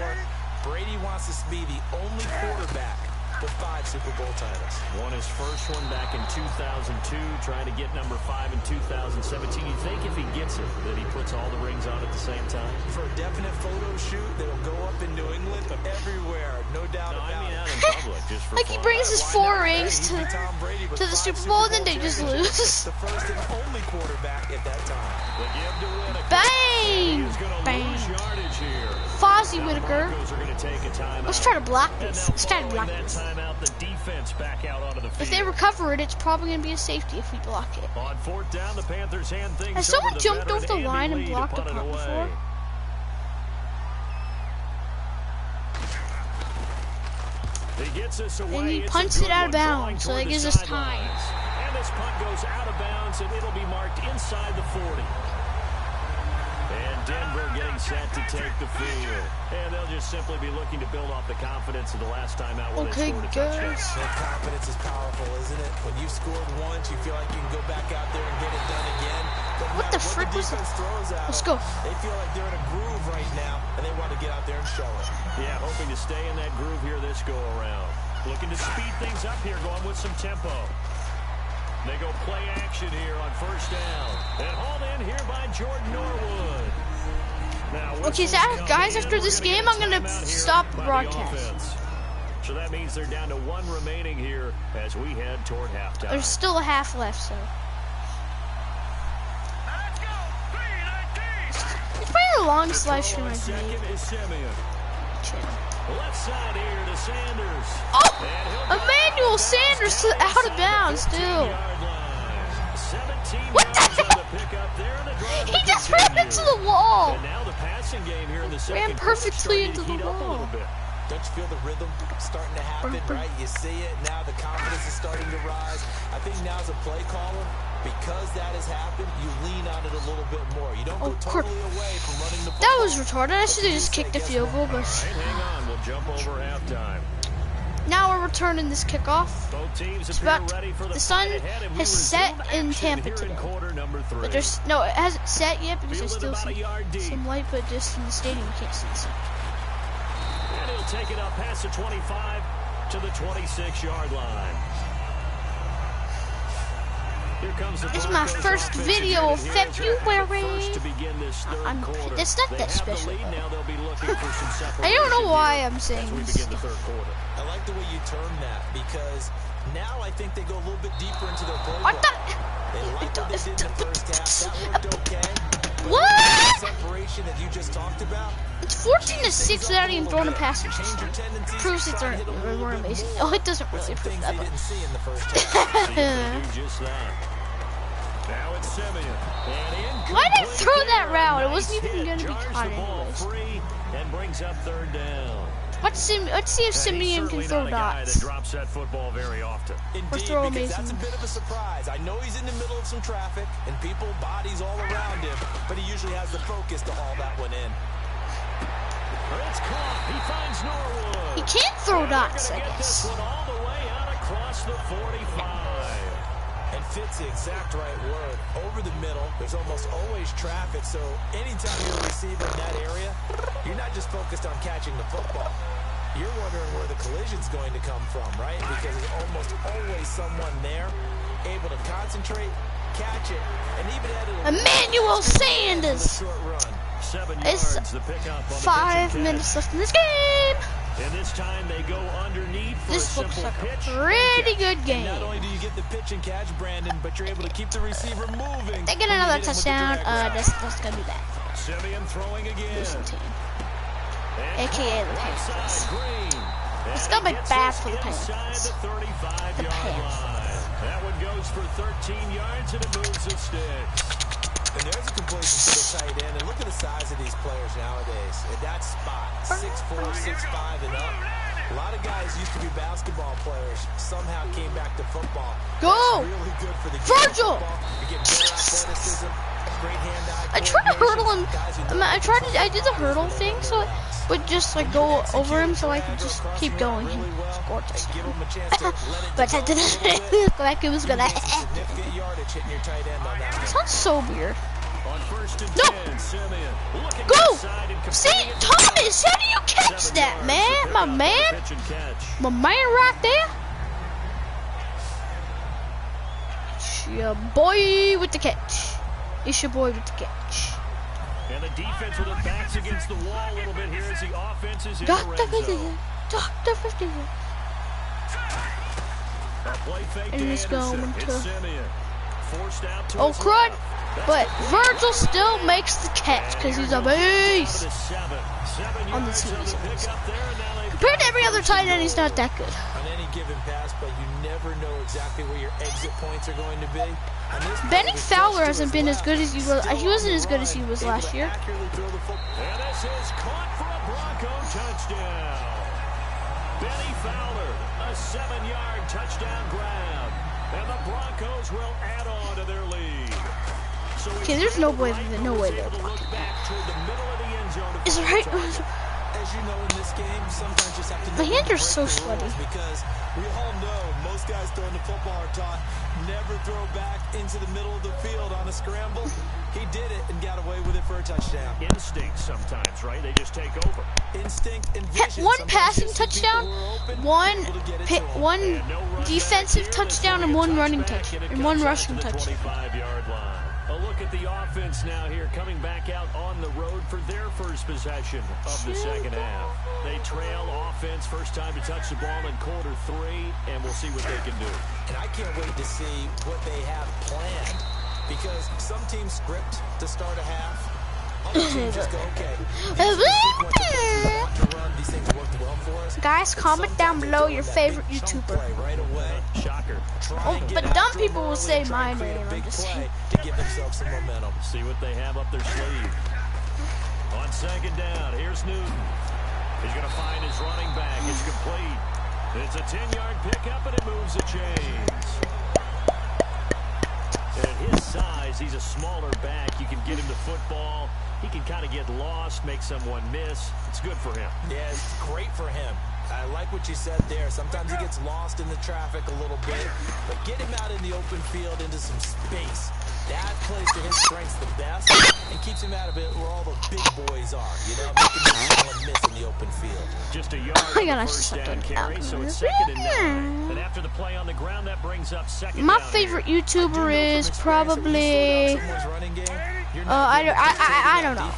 Brady wants to be the only quarterback with 5 Super Bowl titles. Won his first one back in 2002, trying to get number 5 in 2017. You think if he gets it, that he puts all the rings on at the same time? For a definite photo shoot that'll go up in New England, everywhere, no doubt about I mean out in it. public, just for Like he brings his 4 rings to the Super Bowl, and then they just lose. The first and only quarterback at that time. Bang! Bang! Fozzie Whitaker. Let's try to block this. Let's try to block this. If they recover it, it's probably going to be a safety if we block it. On 4th down, the Panthers hand things Has someone jumped off the line and blocked a punt before? He gets us away. And he punts it out of bounds, so that gives us time. And this punt goes out of bounds, and it'll be marked inside the 40. And Denver getting set to take the field. And they'll just simply be looking to build off the confidence of the last time out when they scored a touchdown. That confidence is powerful, isn't it? When you've scored once, you feel like you can go back out there and get it done again. What the frick was that? Let's go. They feel like they're in a groove right now, and they want to get out there and show it. Yeah, hoping to stay in that groove here this go-around. Looking to speed things up here, going with some tempo. They go play action here on first down. And hauled in here by Jordan Norwood. Now, okay, so guys, after this game, I'm going to stop the broadcast. So that means they're down to 1 remaining here as we head toward halftime. There's still a half left, so. It's probably the longest live stream I've made. Left side here to Sanders. Oh! Emmanuel Sanders out of bounds, too. What the heck? He just ran into the wall. Ran perfectly into the wall. Don't you feel the rhythm starting to happen, right? You see it, now the confidence is starting to rise. I think now as a play caller, because that has happened, you lean on it a little bit more. You don't go totally away from running the football. That was retarded. I should have just kicked the field goal, but... Hang on, we'll jump over halftime. Now we're returning this kickoff. Both teams It's appear about, ready for the sun fight ahead, and we has set resume in action Tampa here in today. quarter number 3. But there's, no, it hasn't set yet because Fielded there's still about a yard deep. some light, but just in the stadium you can't see the sun. And he'll take it up past the 25 to the 26-yard line. Here comes the This is my Broncos first offensive video unit of here as they have the February. first to begin this third quarter. It's not They that have special. the lead now. They'll be looking for some separation. I don't know why here I'm saying as we this begin the third quarter. I like the way you term that because now I think they go a little bit deeper into their playbook. What the? They like what they did in the first half. That worked okay. What? Separation that you just talked about. It's 14-6 without even throwing a pass. Proves it's more amazing. Oh, it doesn't really prove Things that. they But didn't see in the first half. See if they do just that. Now it's Simeon. why did I throw that route? It wasn't even going to be caught anyways. Free and brings up third down. Let's see if Simeon can throw dots. That drops that football very often. Indeed, throw because amazing. that's a bit of a surprise. I know he's in the middle of some traffic and people, bodies all around him, but he usually has the focus to haul that one in. It's caught. He finds Norwood. He can't throw And dots, they're I gonna get this guess. one all the way out across the 45. And fits the exact right word. Over the middle, there's almost always traffic, so anytime you're a receiver in that area, you're not just focused on catching the football. You're wondering where the collision's going to come from, right? Because there's almost always someone there able to concentrate, catch it, and even add it Emmanuel Sanders. short run. 7 It's yards, the pickup on the 5 pitch and minutes left in this game. And this time they go underneath for This a looks simple like pitch. a pretty good Not game. only do you get the pitch and catch, Brandon, but you're able to keep the receiver moving. They get another touchdown. That's gonna be bad Simeon throwing for again. losing team, And aka the right Panthers. side, Green. It's And gonna he be gets bad us for the inside Panthers. the 35-yard The Panthers. line. That one goes for 13 yards and it moves the sticks. And there's a completion to the tight end. And look at the size of these players nowadays. At that spot, 6'4", 6'5", and up. A lot of guys used to be basketball players. Somehow came back to football. Go! That's really good for the game of Virgil! football. You get better athleticism, great hand-eye I tried to hurdle him. coordination. Guys who know I did the hurdle thing, so I would just like go over him, so I could just keep going and score a Give touchdown. him a chance to let it But I develop didn't a little bit. look like it was gonna Some happen. significant yardage hitting your tight end on that one. Sounds so weird. On first and No. 10, Simeon looking Go! inside and See, completing it to Thomas, how do you catch 7 that, yards. man? The My pickup on the man, pitch and catch. my man, right there. It's your boy with the catch. It's your boy with the catch. And the defense with their backs against the wall a little bit here as the offense is in the Dr. red 50, zone. Dr. 50. A play fake to And he's Anderson. going It's to- Simeon. Forced out to Oh, his crud. left. That's But a- Virgil still makes the catch because he's a beast. Down to 7 On the yards team, on the he's a beast. pickup there, and now they've Compared to got every other first and tight end, he's goal. not that good. On any given pass, but you never know exactly where your exit points are going to be. On this play, Benny it was Fowler just to hasn't his been as left. good as he was. Still He wasn't on as the good as he run, was able last to year. accurately throw the football. And this is caught for a Bronco touchdown. Benny Fowler, a 7-yard touchdown grab. And the Broncos will add on to their lead. So Okay, there's no way they're blocking back toward the middle of the end zone. Is it right? As you know, in this game, sometimes you just have to The know when hands to are break so the sweaty. rules because we all know most guys throwing the football are taught never throw back into the middle of the field on a scramble. He did it and got away with it for a touchdown. Instinct sometimes, right? They just take over. Instinct and vision. One Sometimes passing just see people touchdown, who are open, one able to get it to 'em. one And no run defensive back here. touchdown, This and will be one a running touchback, touchdown, it and one comes out rushing to the touchdown. 25-yard line. A look at the offense now here, coming back out on the road for their first possession of the second half. They trail offense, first time to touch the ball in quarter 3, and we'll see what they can do. And I can't wait to see what they have planned because some teams script to start a half. Other teams just go, okay, these are the sequence of plays we want to run. These things worked well for us. Guys, And comment down sometimes they below throw your that favorite big chunk YouTuber. play right away. Shocker. Try Oh, and get but after dumb them people will early say and try my and create name, a I'm big just play saying. to give themselves some momentum. See what they have up their sleeve. On second down, here's Newton. He's going to find his running back. It's complete. It's a 10-yard pickup, and it moves the chains. And at his size, he's a smaller back. You can get him to football. He can kind of get lost, make someone miss. It's good for him. Yeah, it's great for him. I like what you said there. Sometimes he gets lost in the traffic a little bit, but get him out in the open field into some space. That plays to his strengths the best and keeps him out of it where all the big boys are, you know, making him swing and miss in the open field. Just a yard on the first down carry, so it's 2nd and 9. And after the play on the ground, that brings up 2nd My down favorite here. YouTuber is probably I don't know.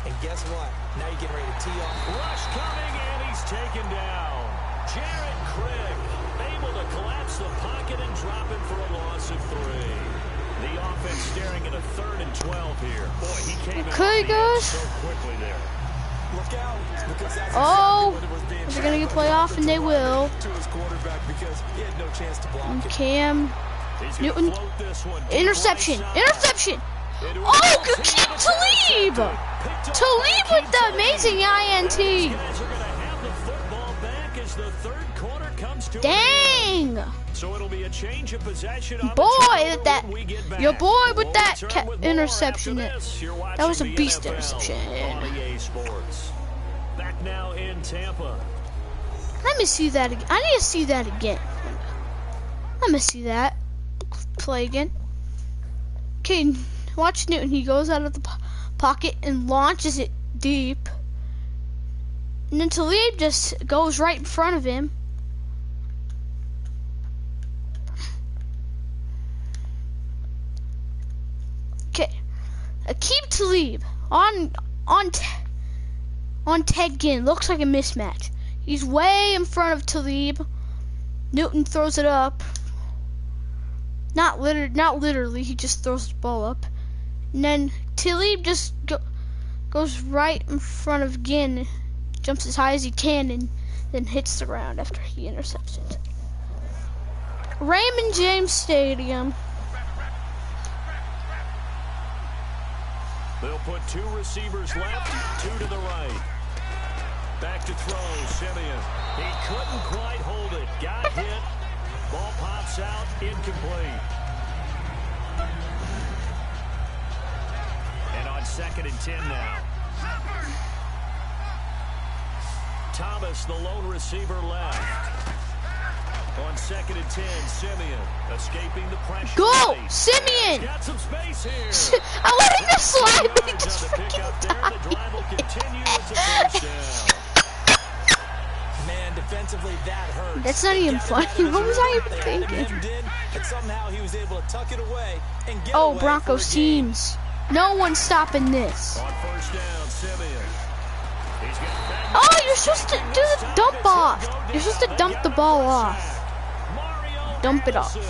And guess what? Now you're getting ready to tee off. Rush coming, and he's taken down. Jared Crick able to collapse the pocket and drop him for a loss of 3. The offense staring at a 3rd and 12 here. Boy, he came Okay, guys. so quickly there. Look out, because that's Oh, exactly what it was being they're gonna get play off, and they will. to his quarterback because he had no chance to block And it. Cam He's gonna Newton, float this one. interception, interception. Oh, good kick, Talib! Talib with the amazing INT. Guys are gonna have the football back as the 3rd quarter comes to an Dang. end. So it'll be a change of possession. Boy, your boy with that interception. That was a beast interception. On EA Sports. Back now in Tampa. Let me see that again. I need to see that again. Let me see that. Play again. Okay, watch Newton. He goes out of the pocket and launches it deep. And then Talib just goes right in front of him. Okay, Akeem Talib on Ted Ginn. Looks like a mismatch. He's way in front of Talib. Newton throws it up. Not literally. He just throws the ball up, and then Talib just goes right in front of Ginn, jumps as high as he can, and then hits the ground after he intercepts it. Raymond James Stadium. They'll put 2 receivers left, 2 to the right. Back to throw, Simeon. He couldn't quite hold it. Got hit. Ball pops out, incomplete. And on 2nd and 10 now. Thomas, the lone receiver left. On 2nd and 10, Simeon escaping the pressure. Go, Simeon! Got some space here. I let him slide, but he Yards just on the pickup there. freaking The drive will continue. It's a first down. Man, defensively that hurt. That's not even funny. What was I even thinking? And somehow he was able to tuck it away and get Oh, away Broncos for a gain. teams. No one's stopping this. On first down, Simeon. He's got back. Oh, you're supposed to do the dump off. You're supposed to dump the ball off. Dump it off. He's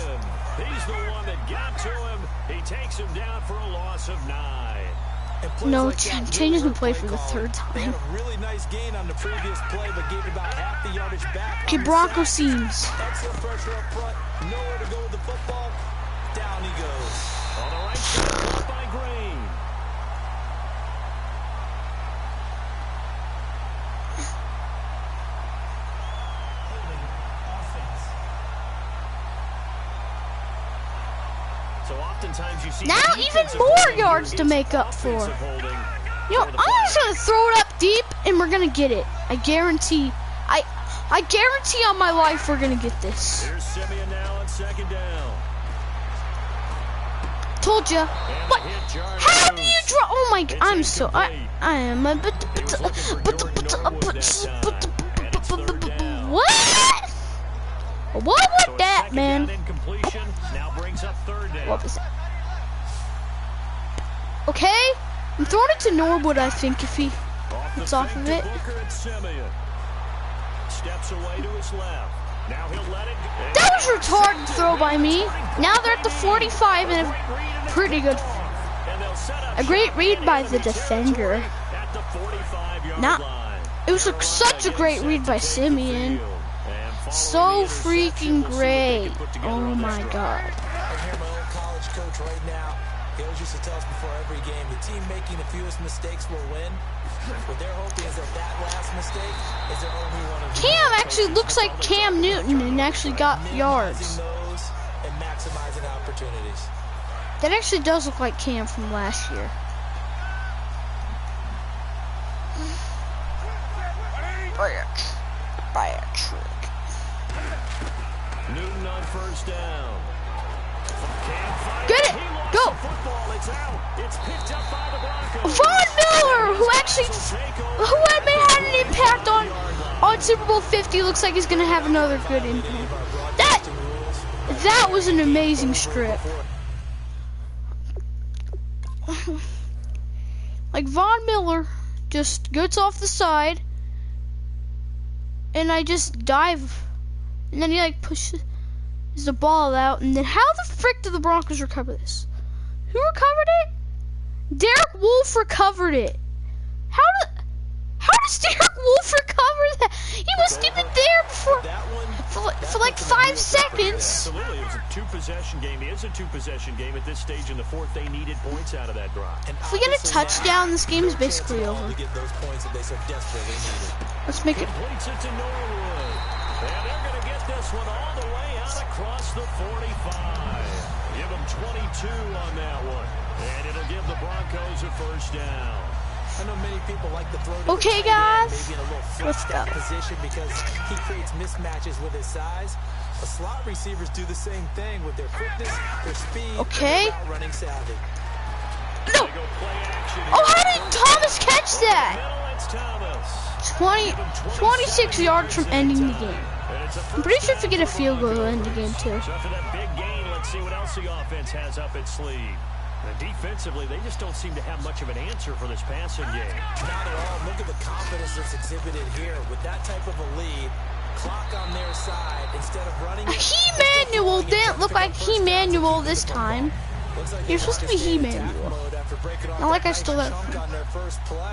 the one that got to him. He takes him down for a loss of 9. No, changes the play for the 3rd They had time. a really nice gain on the previous play, but gave about half the yardage back. Okay, Broncos teams. Excellent pressure up front. Nowhere to go with the football. Down he goes. On the right side, caught by Green. So oftentimes you see Now even more yards to make up for. You know, I'm just gonna throw it up deep, and we're gonna get it. I guarantee. I guarantee on my life we're gonna get this. Here's Simeon now on 2nd down. Told ya. What? How do you draw? Oh my! I'm so. I am a. What? What was that, man? What was that? Okay, I'm throwing it to Norwood. I think if he gets off of it. Steps away to his left. Now he'll let it go. That was a retarded throw by me. Now they're at the 45 and a pretty good. A great read by the defender. At the 45-yard Not. line. It was such a great read by Simeon. So freaking great. Oh my god. I hear my old college coach right now. He always used to tell us before every game, the team making the fewest mistakes will win. What they're hoping is that last mistake is their only one of Cam actually looks like Cam Newton and actually got yards. those and maximizing opportunities. That actually does look like Cam from last year. Fire. first down. Get it! Go! It's out. It's picked up by the Broncos. Von Miller, who had an impact on Super Bowl 50, looks like he's gonna have another good impact. That was an amazing strip. Like Von Miller just gets off the side, and I just dive, and then he like pushes the ball out, and then how the frick did the Broncos recover this? Who recovered it? Derek Wolfe recovered it. How does Derek Wolfe recover that? He wasn't even there before for like 5 seconds. Absolutely, it was a two-possession game. It is a two-possession game at this stage in the fourth. They needed points out of that drive. If we get a touchdown, this game is basically over. Let's make it. Completes it to Norwood. And they're going to get this one all the way out across the 45. Give them 22 on that one. And it'll give the Broncos a first down. I know many people like to throw to okay, guys. Maybe in a little Let's go. position because he creates mismatches with his size. The slot receivers do the same thing with their quickness, their speed, okay. and their running savvy. No. Oh, how did Thomas catch that? 26 yards from ending the game. I'm pretty sure if we get a field goal, we'll end the game too. So for that big gain, let's see what else the offense has up its sleeve. And defensively, they just don't seem to have much of an answer for this passing game. Not at all. Look at the confidence that's exhibited here. With that type of a lead, clock on their side, instead of running it, He-Manuel didn't look like He-Manuel this time. You're supposed to be He-Manuel. Not like I stole that from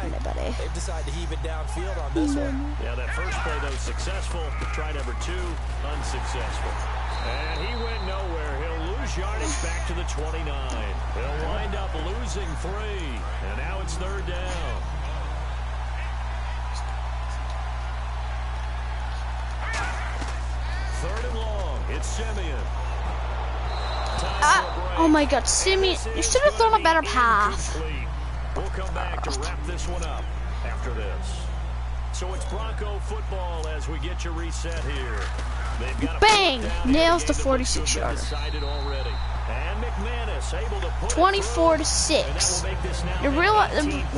anybody. They've decided to heave it downfield on this one. Yeah, that first play, though, successful. Try number 2, unsuccessful. And he went nowhere. He'll lose yardage back to the 29. He'll wind up losing 3. And now it's third down. Third and long. It's Simeon. Oh my God, Simeon! You should have thrown a better pass. We'll come back to wrap this one up after this. So it's Bronco football as we get you reset here. Bang! Nails the 46-yarder. 24-6. The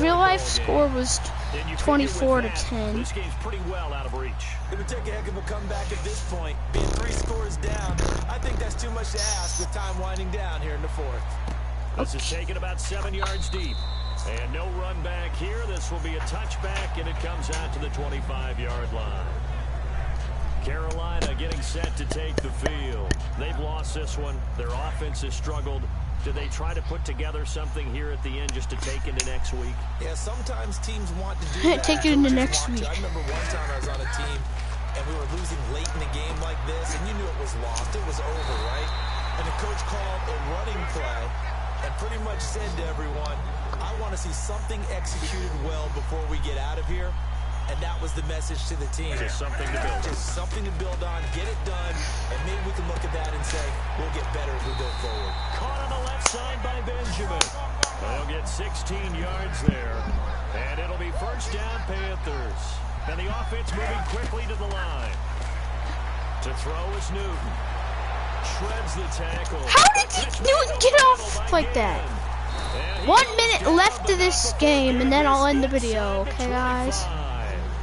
real life score was 24-10. This game's pretty well out of reach. It would take a heck of a comeback at this point. Being 3 scores down, I think that's too much to ask with time winding down here in the fourth. This is taken about 7 yards deep. And no run back here. This will be a touchback, and it comes out to the 25-yard line. Carolina getting set to take the field. They've lost this one. Their offense has struggled. Do they try to put together something here at the end just to take into next week? Yeah, sometimes teams want to do that. Take it into next week. I remember one time I was on a team, and we were losing late in the game like this, and you knew it was lost. It was over, right? And the coach called a running play and pretty much said to everyone, I want to see something executed well before we get out of here. And that was the message to the team. Just something to build on. Just something to build on, get it done, and maybe we can look at that and say, we'll get better as we go forward. Caught on the left side by Benjamin. They'll get 16 yards there. And it'll be first down, Panthers. And the offense moving quickly to the line. To throw is Newton. Shreds the tackle. How did Newton get off like that? 1 minute left to this game, and then I'll end the video, okay, guys?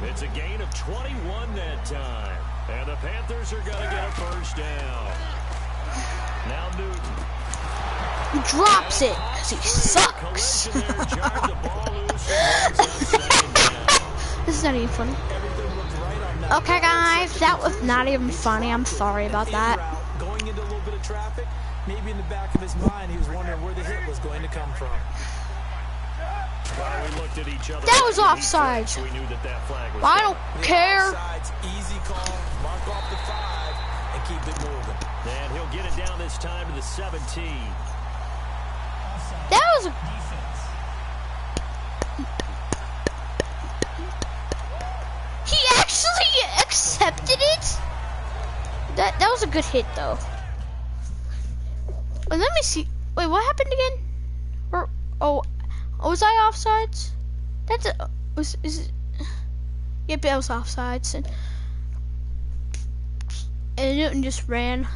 It's a gain of 21 that time. And the Panthers are going to get a first down. Now Newton. He drops it because he sucks. This is not even funny. Okay, guys, that was not even funny. I'm sorry about that. Going into a little bit of traffic, maybe in the back of his mind, he was wondering where the hit was going to come from. Well, we looked at each other. That was offside. We knew that flag was I don't care. Offsides, easy call, mark off the 5, and keep it moving. And he'll get it down this time to the 17. That was a... He actually accepted it? That was a good hit, though. Wait, let me see. Wait, what happened again? Oh, was I offsides? Is it? Yep, I was offsides. And Newton just ran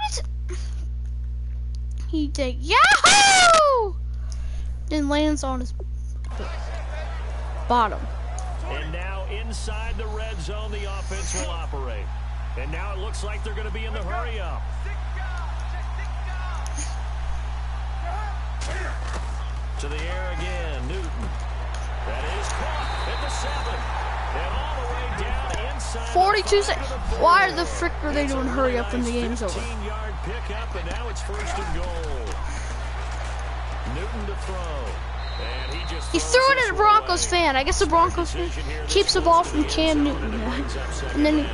does he take Yahoo? Then lands on his bottom. And now inside the red zone, the offense will operate. And now it looks like they're going to be in the hurry up. To the air again, Newton. That is caught at the 7. And all the way down inside. 42 seconds. Why the frick are they doing hurry up when the game's over? 15-yard pickup, and now it's 1st and goal. Newton to throw. And he threw it at a Broncos fan. I guess the Broncos fan keeps the ball from Cam Newton. And then he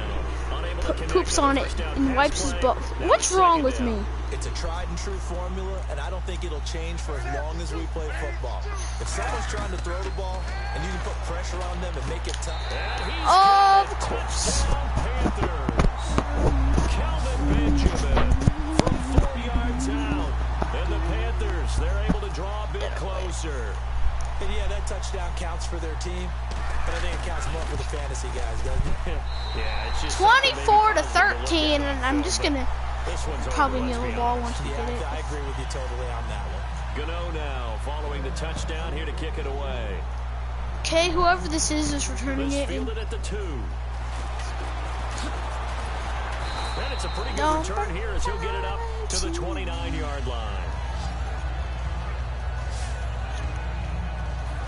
poops on it and wipes his butt. What's wrong with me? It's a tried and true formula, and I don't think it'll change for as long as we play football. If someone's trying to throw the ball, and you can put pressure on them and make it tough. Of course. Calvin Benjamin from 4 yards out. And the Panthers, they're able to draw a bit closer. And yeah, that touchdown counts for their team, but I think it counts more for the fantasy guys, doesn't it? Yeah, it's just 24 to 13, and I'm just gonna probably kneel the ball once we get it. I agree with you totally on that one. Gano now following the touchdown here to kick it away. Okay, whoever this is returning it. Fielded at the 2. And it's a pretty good return here as he'll get it up to the 29-yard line.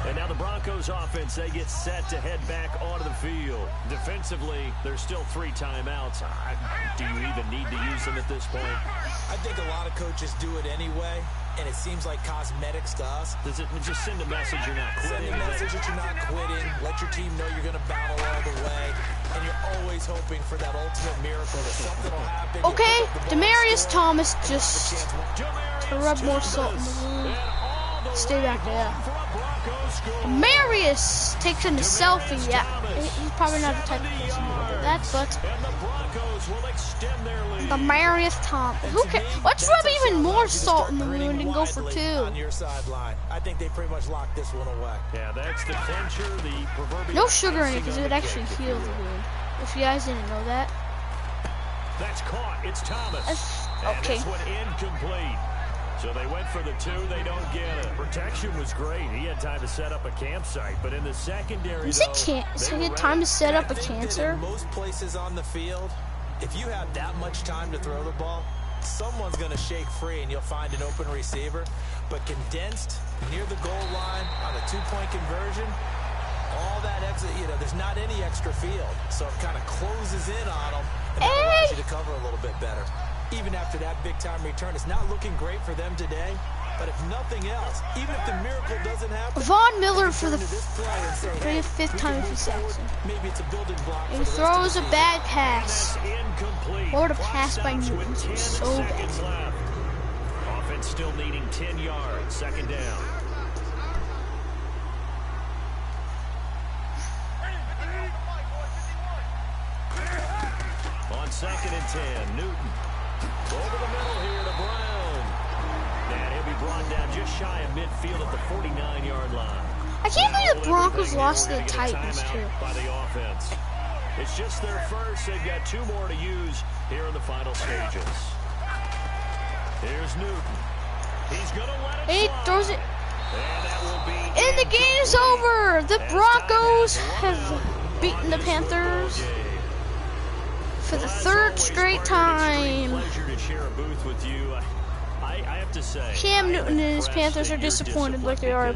And now the Broncos offense, they get set to head back onto the field. Defensively, there's still 3 timeouts. Do you even need to use them at this point? I think a lot of coaches do it anyway, and it seems like cosmetics to us. Does it just send a message you're not quitting? Send a message that you're not quitting. Let your team know you're going to battle all the way. And you're always hoping for that ultimate miracle that something will happen. Okay, Demaryius Thomas just to rub more salt in the wound. Stay back there. Demaryius takes in a selfie. Yeah, he's probably not the type of person to do that, but Demaryius Thomas. Who cares? Let's rub even more salt in the wound and go for 2. On your sideline. I think they pretty much locked this one away. Yeah, that's the clincher, the proverbial. No sugar in it because it would actually heal the wound. If you guys didn't know that. That's caught. It's Thomas. Okay. And this one incomplete. So they went for the 2. They don't get it. Protection was great. He had time to set up a campsite, but in the secondary, so he had time to set up a cancer. In most places on the field, if you have that much time to throw the ball, someone's going to shake free and you'll find an open receiver. But condensed near the goal line on a 2-point conversion, all that exit, there's not any extra field. So it kind of closes in on them and allows you to cover a little bit better. Even after that big-time return, it's not looking great for them today. But if nothing else, even if the miracle doesn't happen, Von Miller for the 5th time if he's Saxon. Maybe it's a building block. He throws a bad pass. Or a pass by Newton. So bad. Offense still needing 10 yards. 2nd down. On 2nd and 10, Newton. Over the middle here to Brown. And he'll be brought down just shy of midfield at the 49-yard line. I can't believe the Broncos lost to the Titans, too. By the offense. It's just their first. They've got 2 more to use here in the final stages. Here's Newton. He's going to let it He slide. throws it. And that will be And the game is over. The Broncos have beaten the Panthers for the 3rd straight time. Pleasure to share a booth with you. I have to say, Cam Newton and his Panthers are disappointed like they are.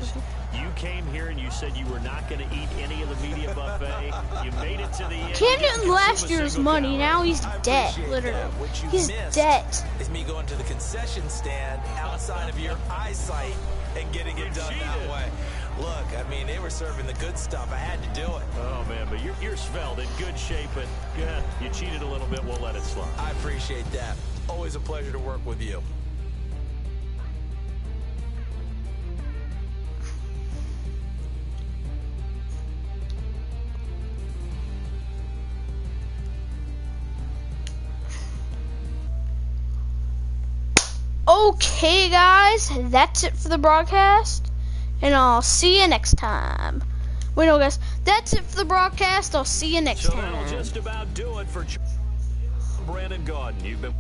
You came here and you said you were not going to eat any of the media buffet. You made it to the end. Cam Newton last year's money. Now he's dead, literally. He's dead. Is me going to the concession stand outside of your eyesight and getting it done that way. Look, I mean, they were serving the good stuff. I had to do it. Oh, man, but you're svelte, in good shape, but yeah, you cheated a little bit. We'll let it slide. I appreciate that. Always a pleasure to work with you. Okay, guys, that's it for the broadcast, and I'll see you next time. Wait, no, guys, that's it for the broadcast. I'll see you next time. So that'll just about do it for Brandon Gaudin. You've been